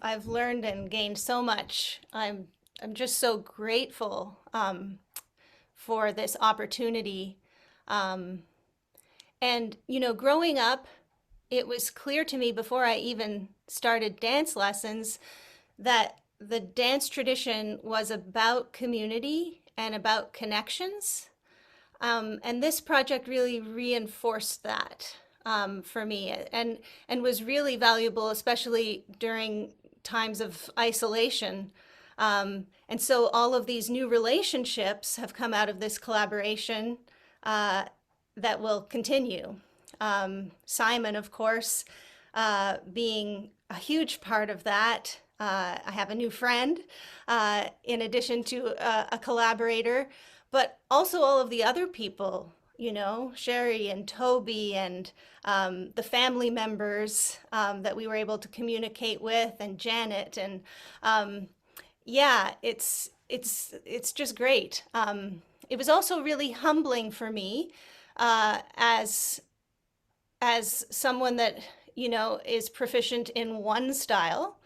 I've learned and gained so much. I'm just so grateful for this opportunity. Um, and you know, growing up, it was clear to me before I even started dance lessons that the dance tradition was about community and about connections. And this project really reinforced that for me, and was really valuable, especially during times of isolation. And so all of these new relationships have come out of this collaboration that will continue. Simon, of course, being a huge part of that. I have a new friend in addition to a collaborator, but also all of the other people, you know, Sherry and Toby and the family members that we were able to communicate with, and Janet, and yeah, it's just great. It was also really humbling for me as someone that, you know, is proficient in one style,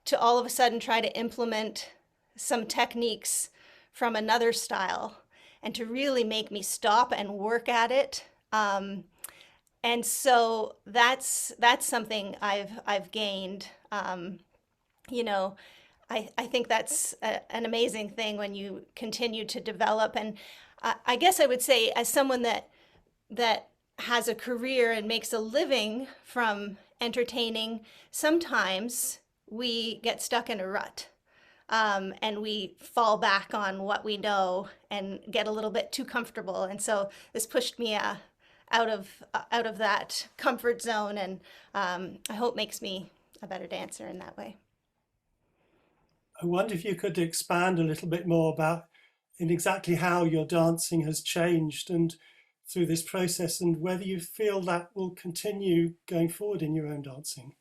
to all of a sudden try to implement some techniques from another style, and to really make me stop and work at it. And so that's something I've gained. You know, I think that's an amazing thing when you continue to develop. And I guess I would say, as someone that has a career and makes a living from entertaining, sometimes we get stuck in a rut. And we fall back on what we know and get a little bit too comfortable. And so this pushed me out of that comfort zone, and I hope makes me a better dancer in that way. I wonder if you could expand a little bit more about in exactly how your dancing has changed and through this process, and whether you feel that will continue going forward in your own dancing.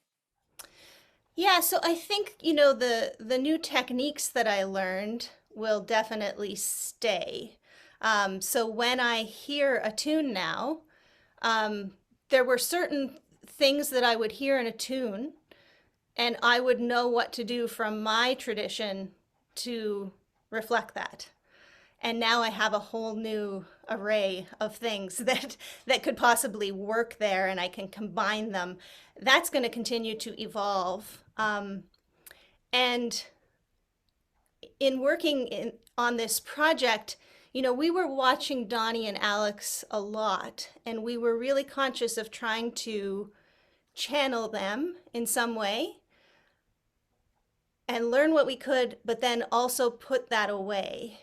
Yeah, so I think, you know, the new techniques that I learned will definitely stay. So when I hear a tune now, there were certain things that I would hear in a tune, and I would know what to do from my tradition to reflect that. And now I have a whole new array of things that could possibly work there, and I can combine them. That's going to continue to evolve. And in working on this project, you know, we were watching Donnie and Alex a lot, and we were really conscious of trying to channel them in some way and learn what we could, but then also put that away.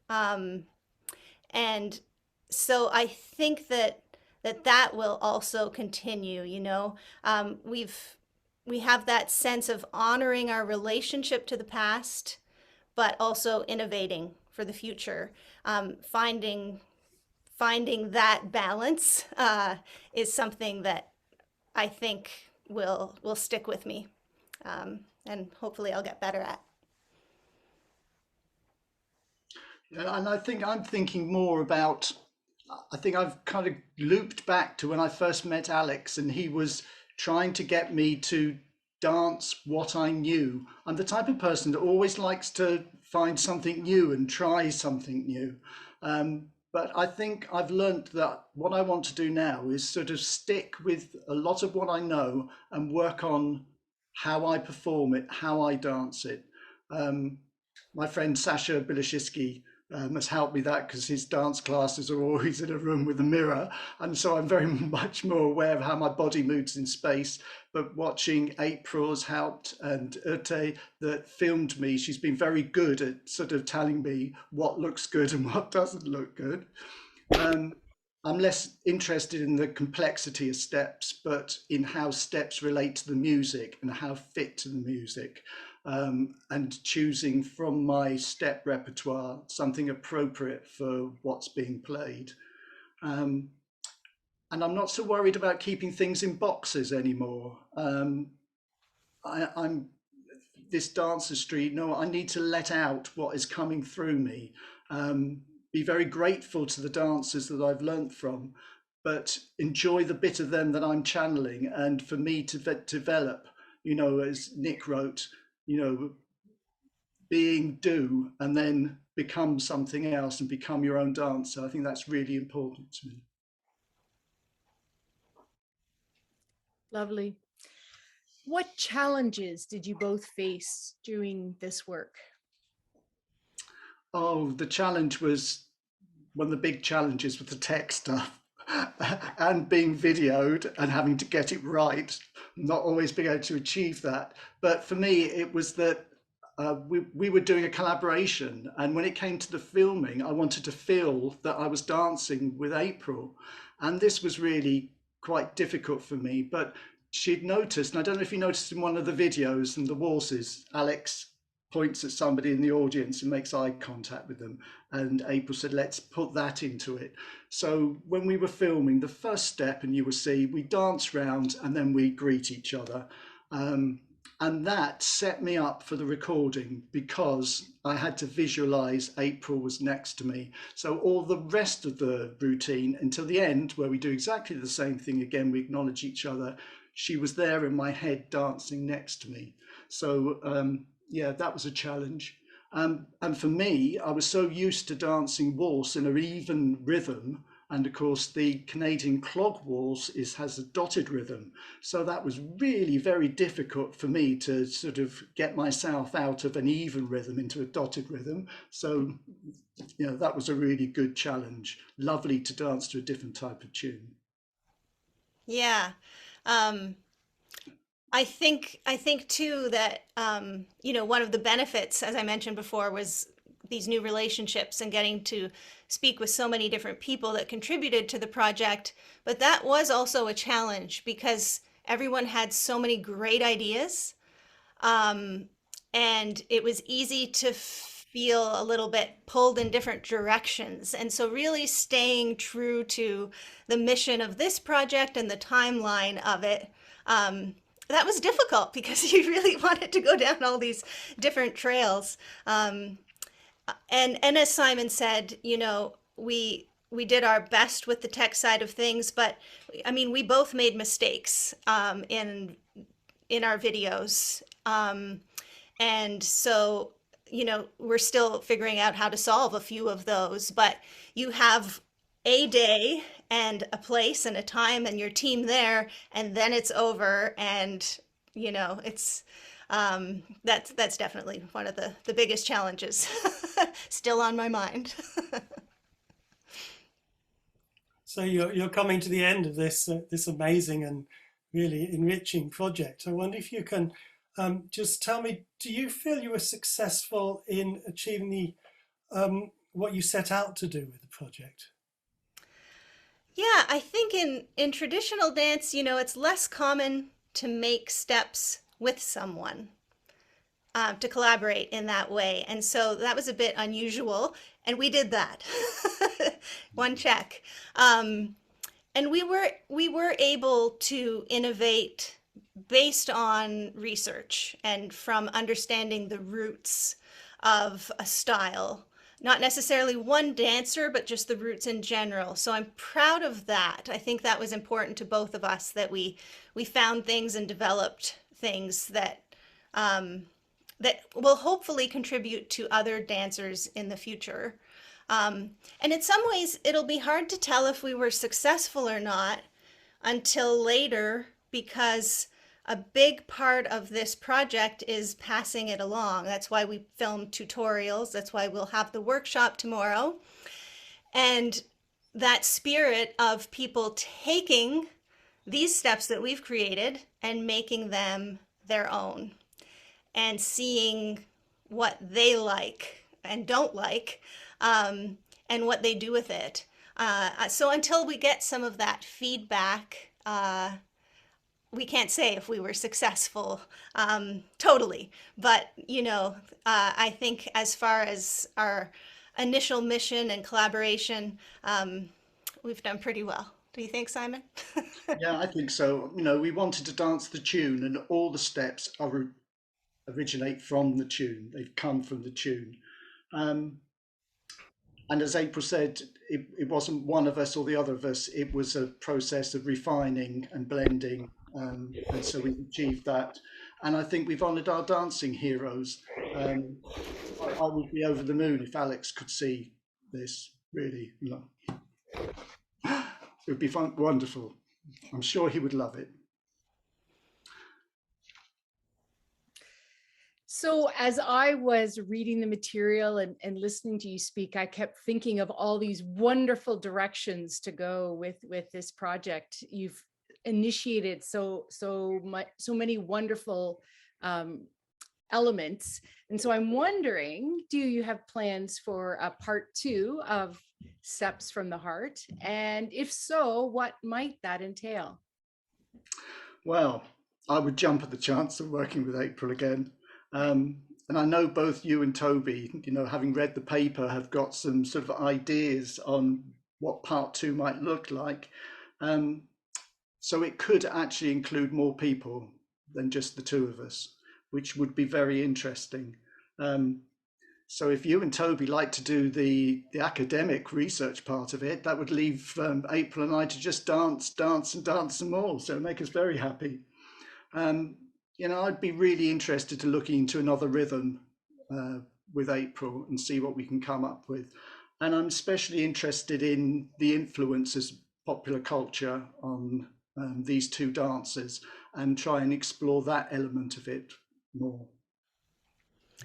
And so I think that will also continue. You know, we have that sense of honoring our relationship to the past, but also innovating for the future. Finding that balance is something that I think will stick with me, and hopefully I'll get better at. And I think I'm thinking more about, I think I've kind of looped back to when I first met Alex, and he was trying to get me to dance what I knew. I'm the type of person that always likes to find something new and try something new. But I think I've learned that what I want to do now is sort of stick with a lot of what I know and work on how I perform it, how I dance it. My friend Sasha Bilashiski has helped me that, because his dance classes are always in a room with a mirror, and so I'm very much more aware of how my body moves in space. But watching April has helped, and Ute that filmed me, she's been very good at sort of telling me what looks good and what doesn't look good. I'm less interested in the complexity of steps, but in how steps relate to the music and how fit to the music. And choosing from my step repertoire something appropriate for what's being played. And I'm not so worried about keeping things in boxes anymore. I'm this dancerstry, no, I need to let out what is coming through me. Be very grateful to the dancers that I've learnt from, but enjoy the bit of them that I'm channeling, and for me to develop, you know, as Nick wrote, you know, being do and then become something else and become your own dancer. I think that's really important to me. Lovely. what challenges did you both face doing this work? Oh, the challenge was one of the big challenges with the tech stuff and being videoed and having to get it right, not always being able to achieve that. But for me, it was that we were doing a collaboration, and when it came to the filming, I wanted to feel that I was dancing with April, and this was really quite difficult for me. But she'd noticed, and I don't know if you noticed in one of the videos and the waltzes, Alex points at somebody in the audience and makes eye contact with them, and April said, let's put that into it. So when we were filming, the first step, and you will see, we dance round and then we greet each other. And that set me up for the recording because I had to visualize April was next to me. So all the rest of the routine until the end, where we do exactly the same thing again, we acknowledge each other, she was there in my head dancing next to me. So yeah, that was a challenge. And for me, I was so used to dancing waltz in an even rhythm. And of course, the Canadian clog waltz has a dotted rhythm. So that was really very difficult for me to sort of get myself out of an even rhythm into a dotted rhythm. So, you know, that was a really good challenge. Lovely to dance to a different type of tune. Yeah. Um, I think too that you know, one of the benefits, as I mentioned before, was these new relationships and getting to speak with so many different people that contributed to the project. But that was also a challenge because everyone had so many great ideas, um, and it was easy to feel a little bit pulled in different directions. And so, really staying true to the mission of this project and the timeline of it. That was difficult because you really wanted to go down all these different trails. And as Simon said, you know, we did our best with the tech side of things, but I mean, we both made mistakes in our videos, and so, you know, we're still figuring out how to solve a few of those. But you have a day and a place and a time and your team there, and then it's over, and you know, it's that's definitely one of the biggest challenges still on my mind. So you're coming to the end of this amazing and really enriching project. I wonder if you can just tell me, do you feel you were successful in achieving the what you set out to do with the project? Yeah, I think in traditional dance, you know, it's less common to make steps with someone, to collaborate in that way. And so that was a bit unusual. And we did that. One check. And we were able to innovate based on research and from understanding the roots of a style. Not necessarily one dancer, but just the roots in general. So I'm proud of that. I think that was important to both of us, that we found things and developed things that that will hopefully contribute to other dancers in the future. And in some ways, it'll be hard to tell if we were successful or not until later, because a big part of this project is passing it along. That's why we film tutorials. That's why we'll have the workshop tomorrow. And that spirit of people taking these steps that we've created and making them their own, and seeing what they like and don't like, and what they do with it. So until we get some of that feedback, we can't say if we were successful, totally. But, you know, I think as far as our initial mission and collaboration, we've done pretty well. Do you think, Simon? Yeah, I think so. You know, we wanted to dance the tune, and all the steps originate from the tune. They've come from the tune. Um, and as April said, it wasn't one of us or the other of us. It was a process of refining and blending. And so we've achieved that. And I think we've honoured our dancing heroes. I would be over the moon if Alex could see this, really. You know. It would be fun, wonderful. I'm sure he would love it. So as I was reading the material and listening to you speak, I kept thinking of all these wonderful directions to go with this project. You've initiated so many wonderful elements. And so I'm wondering, do you have plans for a part 2 of Steps from the Heart? And if so, what might that entail? Well, I would jump at the chance of working with April again. And I know both you and Toby, having read the paper, have got some sort of ideas on what part 2 might look like. So it could actually include more people than just the 2 of us, which would be very interesting. So if you and Toby like to do the academic research part of it, that would leave April and I to just dance some more. So make us very happy. I'd be really interested to look into another rhythm with April and see what we can come up with. And I'm especially interested in the influences of popular culture on these 2 dances and try and explore that element of it more.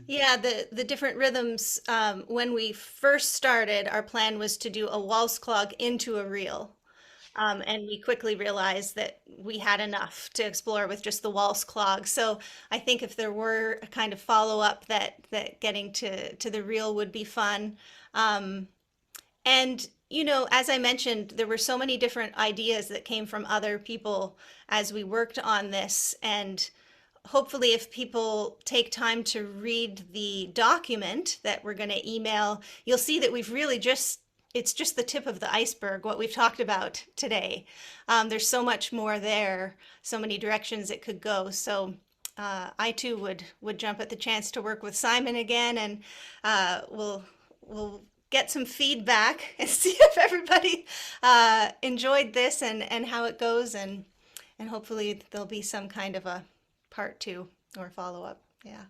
Yeah, the different rhythms. When we first started, our plan was to do a waltz clog into a reel. And we quickly realized that we had enough to explore with just the waltz clog. So I think if there were a kind of follow-up that getting to the reel would be fun. And as I mentioned, there were so many different ideas that came from other people as we worked on this. And hopefully if people take time to read the document that we're going to email, you'll see that we've really it's just the tip of the iceberg, what we've talked about today. There's so much more there, so many directions it could go. So I too would jump at the chance to work with Simon again, and we'll get some feedback and see if everybody enjoyed this and how it goes, and hopefully there'll be some kind of a part 2 or follow-up. Yeah.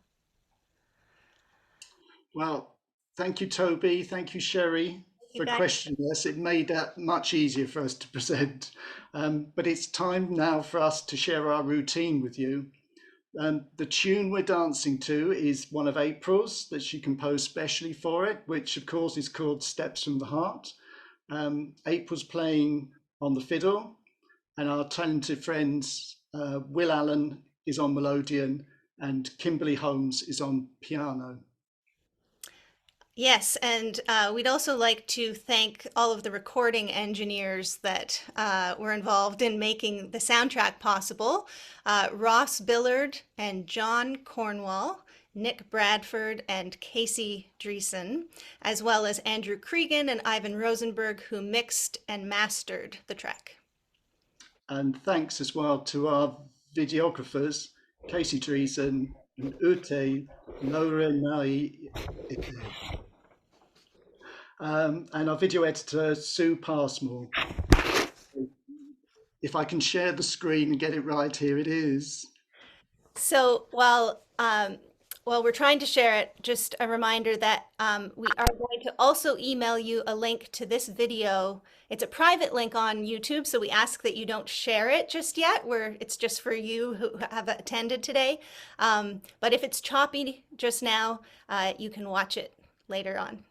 Well, thank you, Toby. Thank you, Sherry, You for guys. questioning us. It made that much easier for us to present. But it's time now for us to share our routine with you. The tune we're dancing to is one of April's that she composed specially for it, which of course is called Steps from the Heart. April's playing on the fiddle, and our talented friends Will Allen is on melodeon and Kimberly Holmes is on piano. Yes, and we'd also like to thank all of the recording engineers that were involved in making the soundtrack possible. Ross Billard and John Cornwall, Nick Bradford and Casey Dreesen, as well as Andrew Cregan and Ivan Rosenberg, who mixed and mastered the track. And thanks as well to our videographers, Casey Dreesen and Ute Laurenai. And our video editor, Sue Passmore. If I can share the screen and get it right, here it is. So while we're trying to share it, just a reminder that we are going to also email you a link to this video. It's a private link on YouTube, so we ask that you don't share it just yet, where it's just for you who have attended today. But if it's choppy just now, you can watch it later on.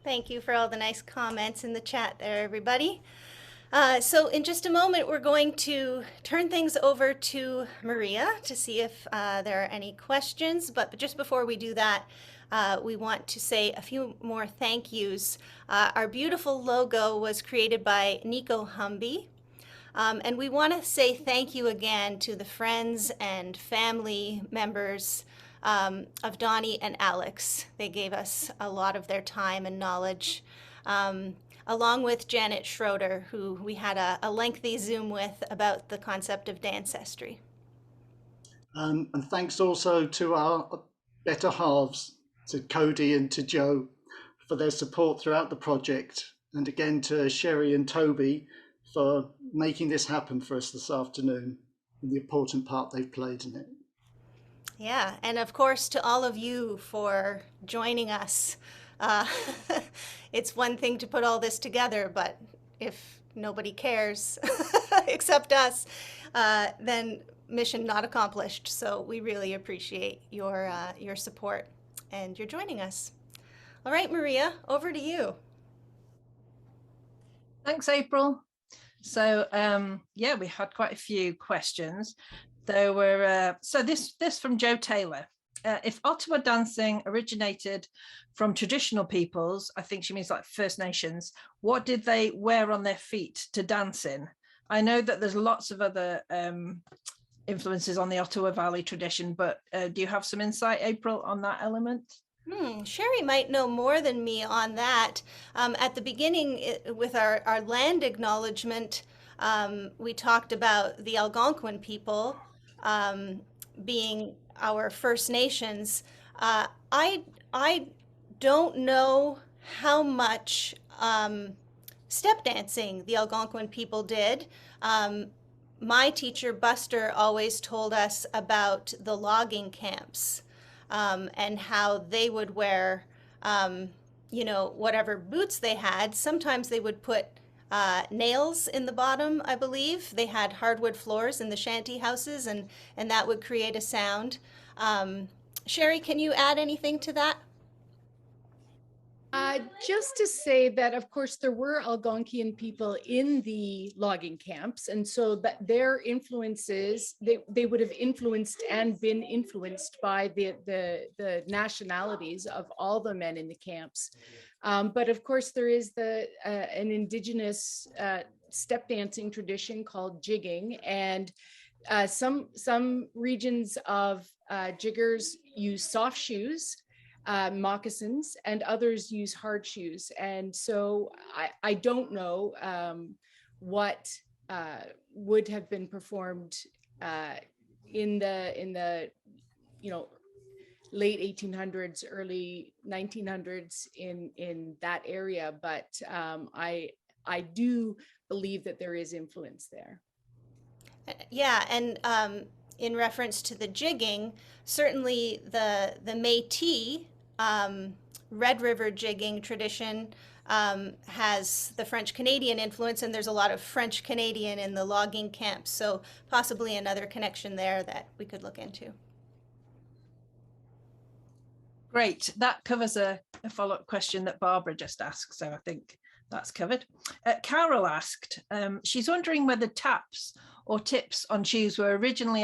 Thank you for all the nice comments in the chat there, everybody. So in just a moment, we're going to turn things over to Maria to see if there are any questions. But just before we do that, we want to say a few more thank yous. Our beautiful logo was created by Nico Humby. And we want to say thank you again to the friends and family members of Donnie and Alex. They gave us a lot of their time and knowledge, along with Janet Schroeder, who we had a lengthy Zoom with about the concept of ancestry. And thanks also to our better halves, to Cody and to Joe, for their support throughout the project. And again to Sherry and Toby for making this happen for us this afternoon and the important part they've played in it. Yeah, and of course to all of you for joining us. It's one thing to put all this together, but if nobody cares except us, then mission not accomplished. So we really appreciate your support and your joining us. All right, Maria, over to you. Thanks, April. So yeah, we had quite a few questions. There were so this from Joe Taylor. If Ottawa dancing originated from traditional peoples, I think she means like First Nations, what did they wear on their feet to dance in? I know that there's lots of other influences on the Ottawa Valley tradition, but do you have some insight, April, on that element? Sherry might know more than me on that. At the beginning, with our land acknowledgement, we talked about the Algonquin people being our First Nations. I don't know how much step dancing the Algonquin people did. My teacher, Buster, always told us about the logging camps and how they would wear, whatever boots they had. Sometimes they would put nails in the bottom, I believe. They had hardwood floors in the shanty houses, and that would create a sound. Sherry, can you add anything to that? Just to say that, of course, there were Algonquian people in the logging camps, and so that their influences, they would have influenced and been influenced by the nationalities of all the men in the camps. But of course, there is an indigenous step dancing tradition called jigging, and some regions of jiggers use soft shoes, moccasins, and others use hard shoes. And so I don't know what would have been performed in the late 1800s, early 1900s in that area, but I do believe that there is influence there. Yeah, and in reference to the jigging, certainly the Métis Red River jigging tradition has the French Canadian influence, and there's a lot of French Canadian in the logging camps. So possibly another connection there that we could look into. Great. That covers a follow-up question that Barbara just asked. So I think that's covered. Carol asked, she's wondering whether taps or tips on shoes were originally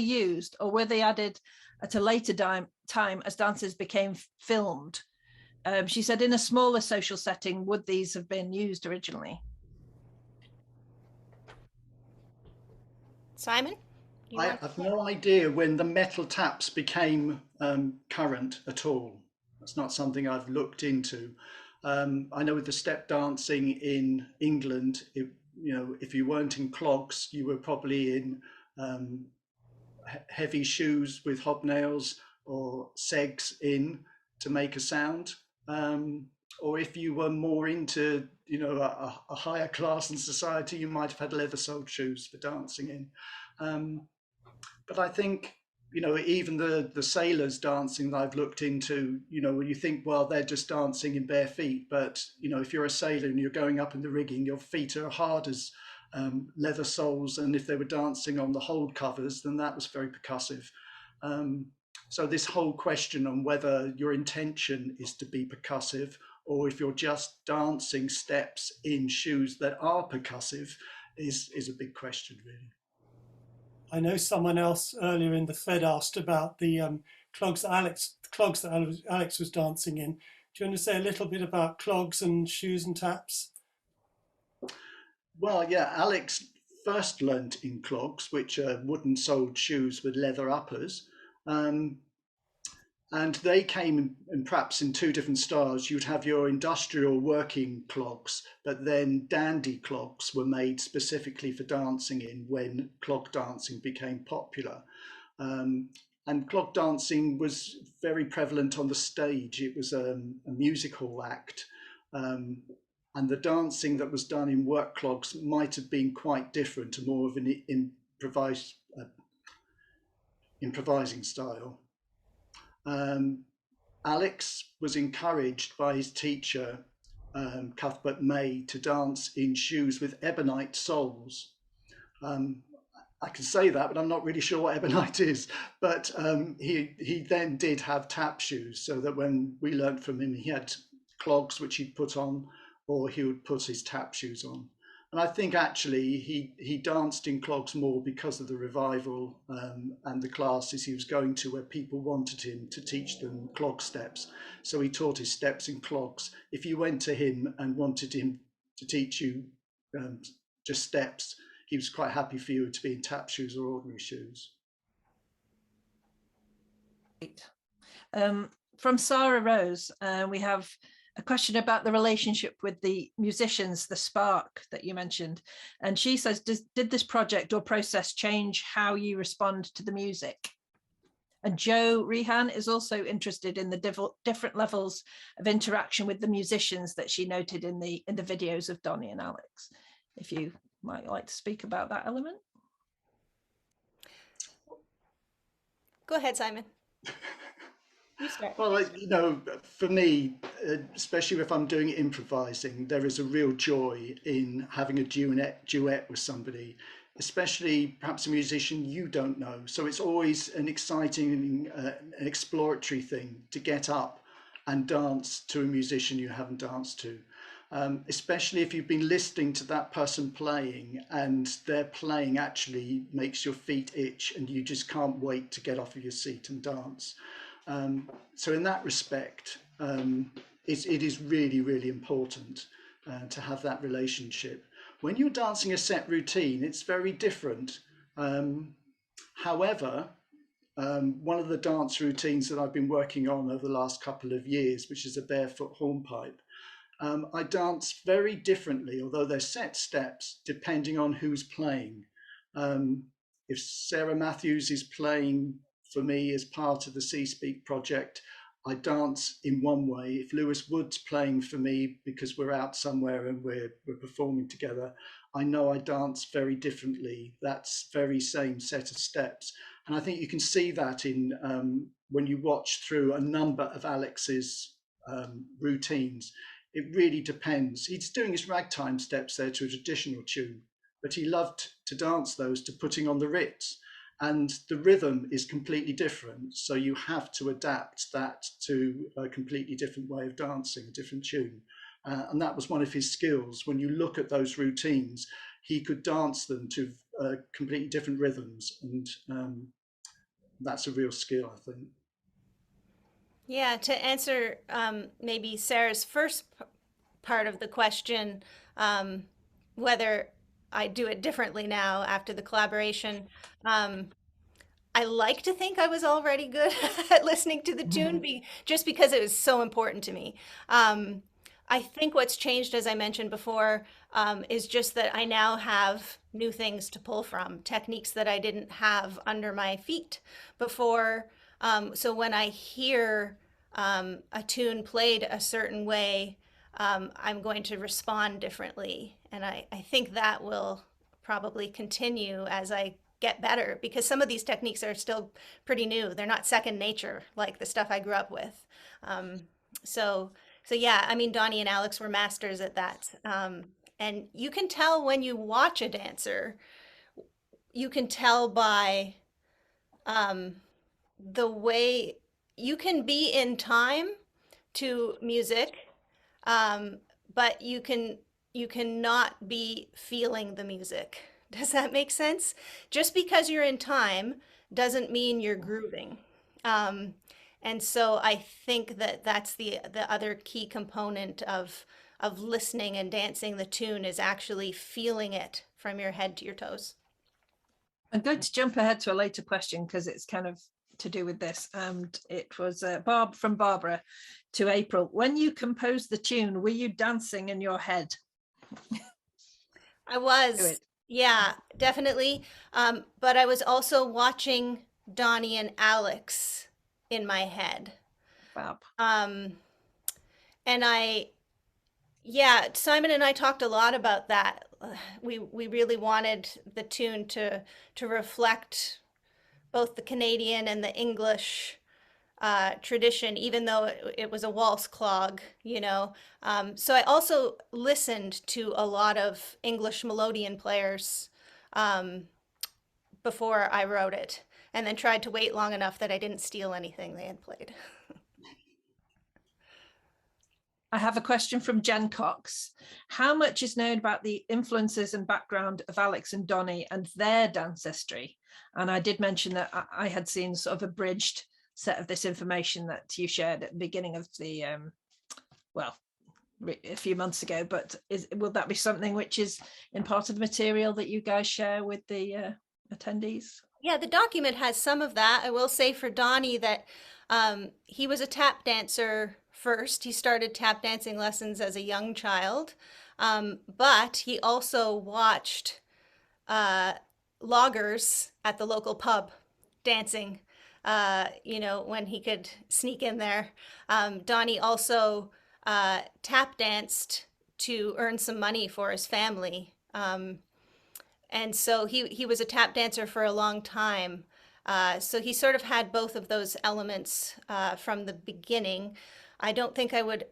used, or were they added at a later time as dances became filmed? She said, in a smaller social setting, would these have been used originally? Simon? I have no idea when the metal taps became current at all. That's not something I've looked into. I know with the step dancing in England, if you weren't in clogs, you were probably in heavy shoes with hobnails or segs in to make a sound. Or if you were more into, a higher class in society, you might have had leather-soled shoes for dancing in. But I think, even the sailors dancing that I've looked into, when you think, well, they're just dancing in bare feet. But, if you're a sailor and you're going up in the rigging, your feet are hard as leather soles. And if they were dancing on the hold covers, then that was very percussive. So this whole question on whether your intention is to be percussive or if you're just dancing steps in shoes that are percussive is a big question, really. I know someone else earlier in the thread asked about the clogs that Alex was dancing in. Do you want to say a little bit about clogs and shoes and taps? Well, yeah, Alex first learnt in clogs, which are wooden soled shoes with leather uppers. And they came in perhaps in two different styles. You'd have your industrial working clogs, but then dandy clogs were made specifically for dancing in when clog dancing became popular. And clog dancing was very prevalent on the stage. It was a music hall act. And the dancing that was done in work clogs might have been quite different to more of an improvising style. Alex was encouraged by his teacher, Cuthbert May, to dance in shoes with ebonite soles. I can say that, but I'm not really sure what ebonite is. But he then did have tap shoes, so that when we learnt from him, he had clogs which he'd put on, or he would put his tap shoes on. And I think actually he danced in clogs more because of the revival and the classes he was going to where people wanted him to teach them clog steps. So he taught his steps in clogs. If you went to him and wanted him to teach you just steps, he was quite happy for you to be in tap shoes or ordinary shoes. From Sarah Rose, we have a question about the relationship with the musicians, the spark that you mentioned. And she says, did this project or process change how you respond to the music? And Joe Rehan is also interested in the different levels of interaction with the musicians that she noted in the videos of Donnie and Alex. If you might like to speak about that element. Go ahead, Simon. You start. Well, you know, for me, especially if I'm doing improvising, there is a real joy in having a duet with somebody, especially perhaps a musician you don't know. So it's always an exciting, an exploratory thing to get up and dance to a musician you haven't danced to. Especially if you've been listening to that person playing and their playing actually makes your feet itch and you just can't wait to get off of your seat and dance. So in that respect, it is really, really important to have that relationship. When you're dancing a set routine, it's very different. However, one of the dance routines that I've been working on over the last couple of years, which is a barefoot hornpipe, I dance very differently, although they're set steps, depending on who's playing. If Sarah Matthews is playing for me as part of the C-Speak project, I dance in one way. If Lewis Wood's playing for me because we're out somewhere and we're performing together, I know I dance very differently. That's very same set of steps. And I think you can see that in when you watch through a number of Alex's routines. It really depends. He's doing his ragtime steps there to a traditional tune, but he loved to dance those to Putting on the Ritz. And the rhythm is completely different. So you have to adapt that to a completely different way of dancing, a different tune. And that was one of his skills. When you look at those routines, he could dance them to completely different rhythms. And that's a real skill, I think. Yeah, to answer maybe Sarah's first part of the question, whether I do it differently now after the collaboration. I like to think I was already good at listening to the tune just because it was so important to me. I think what's changed, as I mentioned before, is just that I now have new things to pull from, techniques that I didn't have under my feet before. So when I hear a tune played a certain way, I'm going to respond differently. And I think that will probably continue as I get better, because some of these techniques are still pretty new. They're not second nature like the stuff I grew up with. So yeah, I mean, Donnie and Alex were masters at that. And you can tell when you watch a dancer, you can tell by the way you can be in time to music but you cannot be feeling the music. Does that make sense? Just because you're in time doesn't mean you're grooving. Um, and so I think that that's the other key component of listening and dancing the tune is actually feeling it from your head to your toes. I'm going to jump ahead to a later question because it's kind of to do with this. And it was from Barbara to April. When you composed the tune, were you dancing in your head? I was, Do it. yeah, definitely. But I was also watching Donnie and Alex in my head. Fab. Um, and yeah, Simon and I talked a lot about that. We really wanted the tune to reflect both the Canadian and the English tradition, even though it was a waltz clog, you know. So I also listened to a lot of English melodeon players before I wrote it, and then tried to wait long enough that I didn't steal anything they had played. I have a question from Jen Cox. How much is known about the influences and background of Alex and Donnie and their ancestry? And I did mention that I had seen sort of abridged set of this information that you shared at the beginning of the, a few months ago, but will that be something which is in part of the material that you guys share with the attendees? Yeah, the document has some of that. I will say for Donnie that he was a tap dancer first. He started tap dancing lessons as a young child, but he also watched loggers at the local pub dancing, when he could sneak in there. Donnie also tap danced to earn some money for his family. And so he was a tap dancer for a long time. So he sort of had both of those elements from the beginning. I don't think I would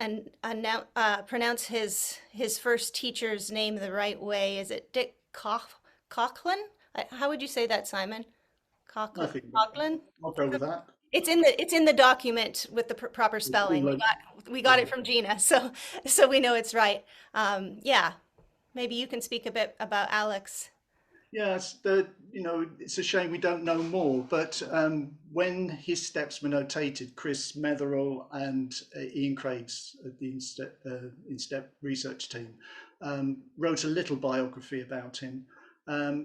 pronounce his first teacher's name the right way. Is it Dick Coughlin? How would you say that, Simon? I think Coughlin? I'll go with that. It's in the document with the proper spelling. We got it from Gina, so we know it's right. Yeah, maybe you can speak a bit about Alex. Yes, it's a shame we don't know more, but when his steps were notated, Chris Metherell and Ian Craig's the InStep research team wrote a little biography about him.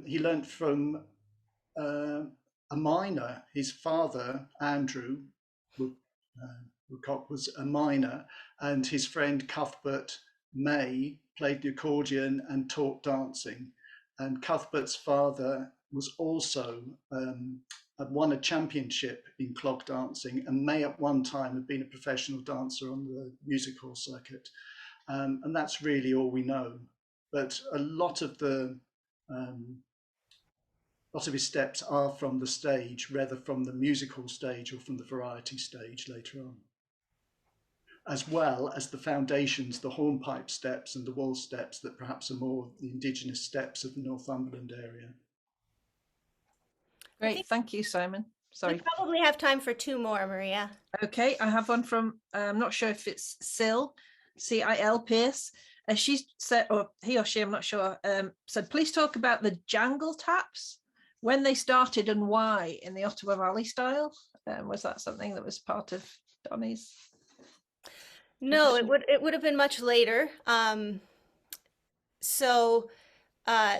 He learnt from a miner. His father, Andrew Woodcock, was a miner, and his friend Cuthbert May played the accordion and taught dancing. And Cuthbert's father was also had won a championship in clog dancing, and may at one time have been a professional dancer on the music hall circuit. And that's really all we know. But a lot of his steps are from the stage, rather from the music hall stage or from the variety stage later on, as well as the foundations, the hornpipe steps and the waltz steps that perhaps are more the indigenous steps of the Northumberland area. Great, thank you, Simon. Sorry. We probably have time for two more, Maria. Okay, I have one from, I'm not sure if it's Sil, C-I-L Pierce. She said, or he or she, I'm not sure, said, please talk about the jangle taps, when they started and why in the Ottawa Valley style. Was that something that was part of Donnie's? No, it would have been much later. So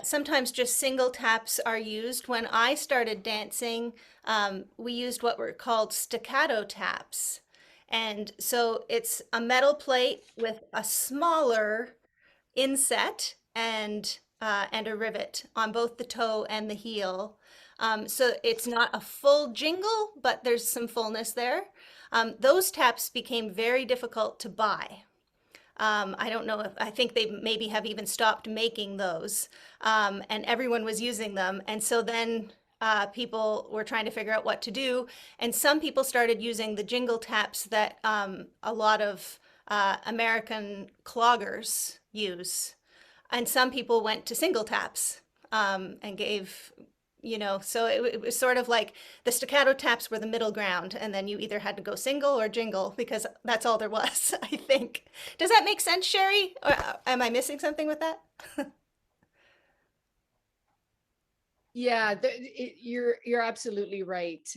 sometimes just single taps are used. When I started dancing, we used what were called staccato taps. And so it's a metal plate with a smaller inset and a rivet on both the toe and the heel. So it's not a full jingle, but there's some fullness there. Those taps became very difficult to buy. I don't know I think they maybe have even stopped making those, and everyone was using them. And so then people were trying to figure out what to do. And some people started using the jingle taps that a lot of American cloggers use. And some people went to single taps and gave so it was sort of like the staccato taps were the middle ground, and then you either had to go single or jingle because that's all there was, I think. Does that make sense, Sherry? Or am I missing something with that? Yeah, you're absolutely right.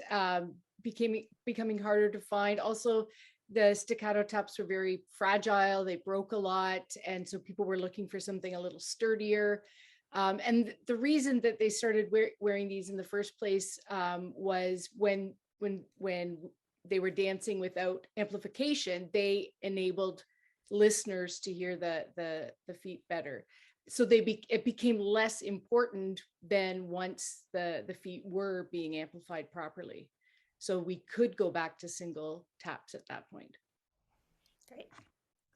Becoming harder to find. Also, the staccato taps were very fragile. They broke a lot, and so people were looking for something a little sturdier. And the reason that they started wearing these in the first place was when they were dancing without amplification, they enabled listeners to hear the feet better. So it became less important than once the feet were being amplified properly. So we could go back to single taps at that point. Great.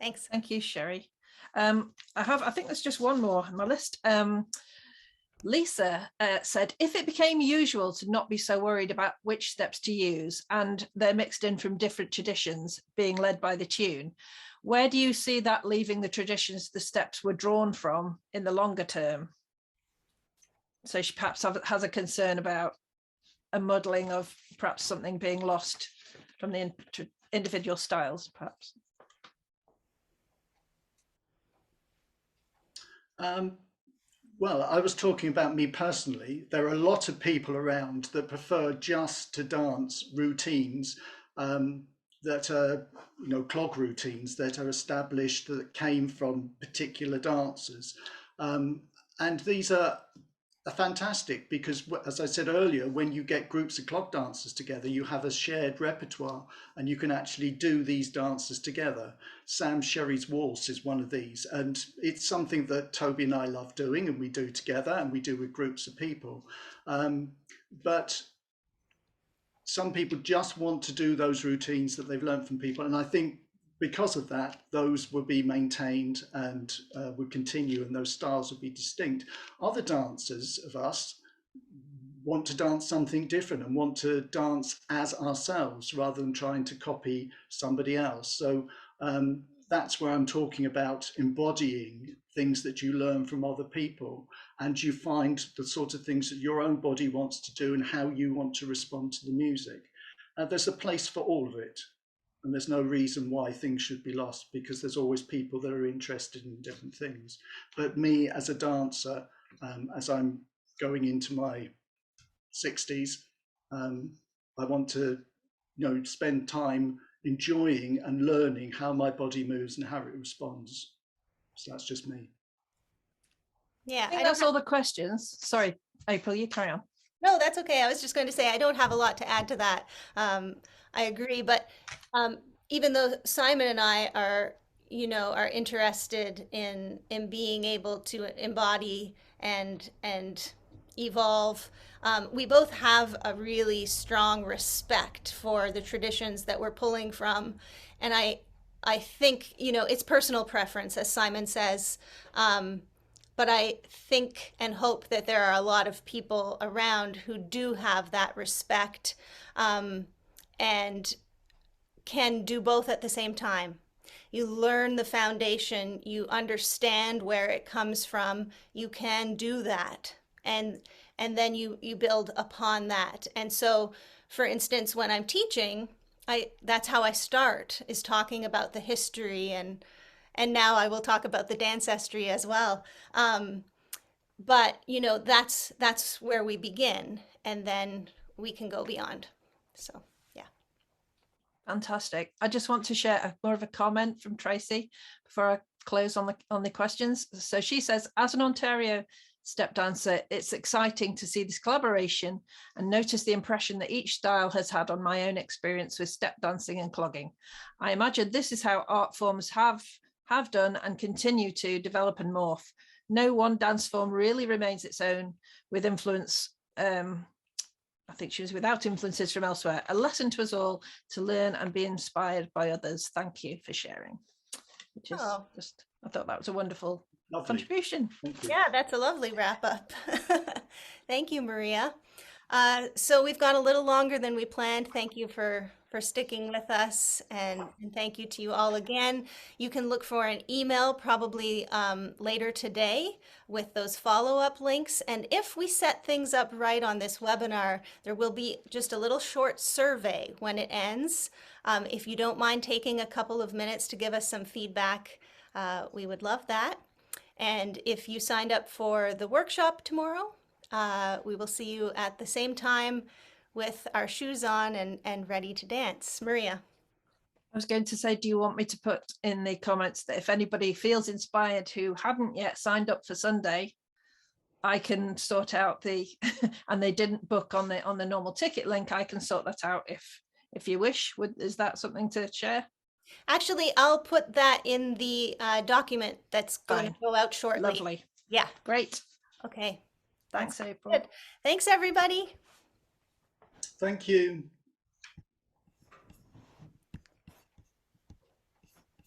Thanks. Thank you, Sherry. I think there's just one more on my list. Lisa said, if it became usual to not be so worried about which steps to use and they're mixed in from different traditions being led by the tune, where do you see that leaving the traditions the steps were drawn from in the longer term? So she perhaps has a concern about a muddling of perhaps something being lost from the individual styles, perhaps. Well, I was talking about me personally. There are a lot of people around that prefer just to dance routines that are, clog routines that are established that came from particular dancers. And these are fantastic because, as I said earlier, when you get groups of clog dancers together, you have a shared repertoire and you can actually do these dances together. Sam Sherry's Waltz is one of these, and it's something that Toby and I love doing, and we do together and we do with groups of people. But some people just want to do those routines that they've learned from people, and I think because of that, those will be maintained and would continue, and those styles will be distinct. Other dancers of us want to dance something different and want to dance as ourselves rather than trying to copy somebody else. So that's where I'm talking about embodying things that you learn from other people, and you find the sort of things that your own body wants to do and how you want to respond to the music. There's a place for all of it. And there's no reason why things should be lost, because there's always people that are interested in different things. But me as a dancer, as I'm going into my 60s, I want to, spend time enjoying and learning how my body moves and how it responds. So that's just me. Yeah, I think that's all the questions. Sorry, April, you carry on. No, that's okay. I was just going to say I don't have a lot to add to that. I agree, but even though Simon and I are, are interested in being able to embody and evolve, we both have a really strong respect for the traditions that we're pulling from, and I think it's personal preference, as Simon says. But I think and hope that there are a lot of people around who do have that respect and can do both at the same time. You learn the foundation, you understand where it comes from, you can do that. And then you build upon that. And so, for instance, when I'm teaching, that's how I start, is talking about the history, and now I will talk about the ancestry as well. But that's where we begin, and then we can go beyond. So yeah. Fantastic. I just want to share more of a comment from Tracy before I close on the questions. So she says, as an Ontario step dancer, it's exciting to see this collaboration and notice the impression that each style has had on my own experience with step dancing and clogging. I imagine this is how art forms have done and continue to develop and morph. No one dance form really remains its own with influence. I think she was without influences from elsewhere. A lesson to us all to learn and be inspired by others. Thank you for sharing. Which is I thought that was a wonderful contribution. Yeah, that's a lovely wrap up. Thank you, Maria. So we've gone a little longer than we planned. Thank you for sticking with us, and thank you to you all again. You can look for an email probably later today with those follow-up links. And if we set things up right on this webinar, there will be just a little short survey when it ends. If you don't mind taking a couple of minutes to give us some feedback, we would love that. And if you signed up for the workshop tomorrow, we will see you at the same time with our shoes on and ready to dance. Maria. I was going to say, do you want me to put in the comments that if anybody feels inspired who hadn't yet signed up for Sunday, I can sort out the, and they didn't book on the normal ticket link, I can sort that out if you wish. Is that something to share? Actually, I'll put that in the document that's going to go out shortly. Lovely. Yeah. Great. Okay. Thanks, April. Good. Thanks, everybody. Thank you.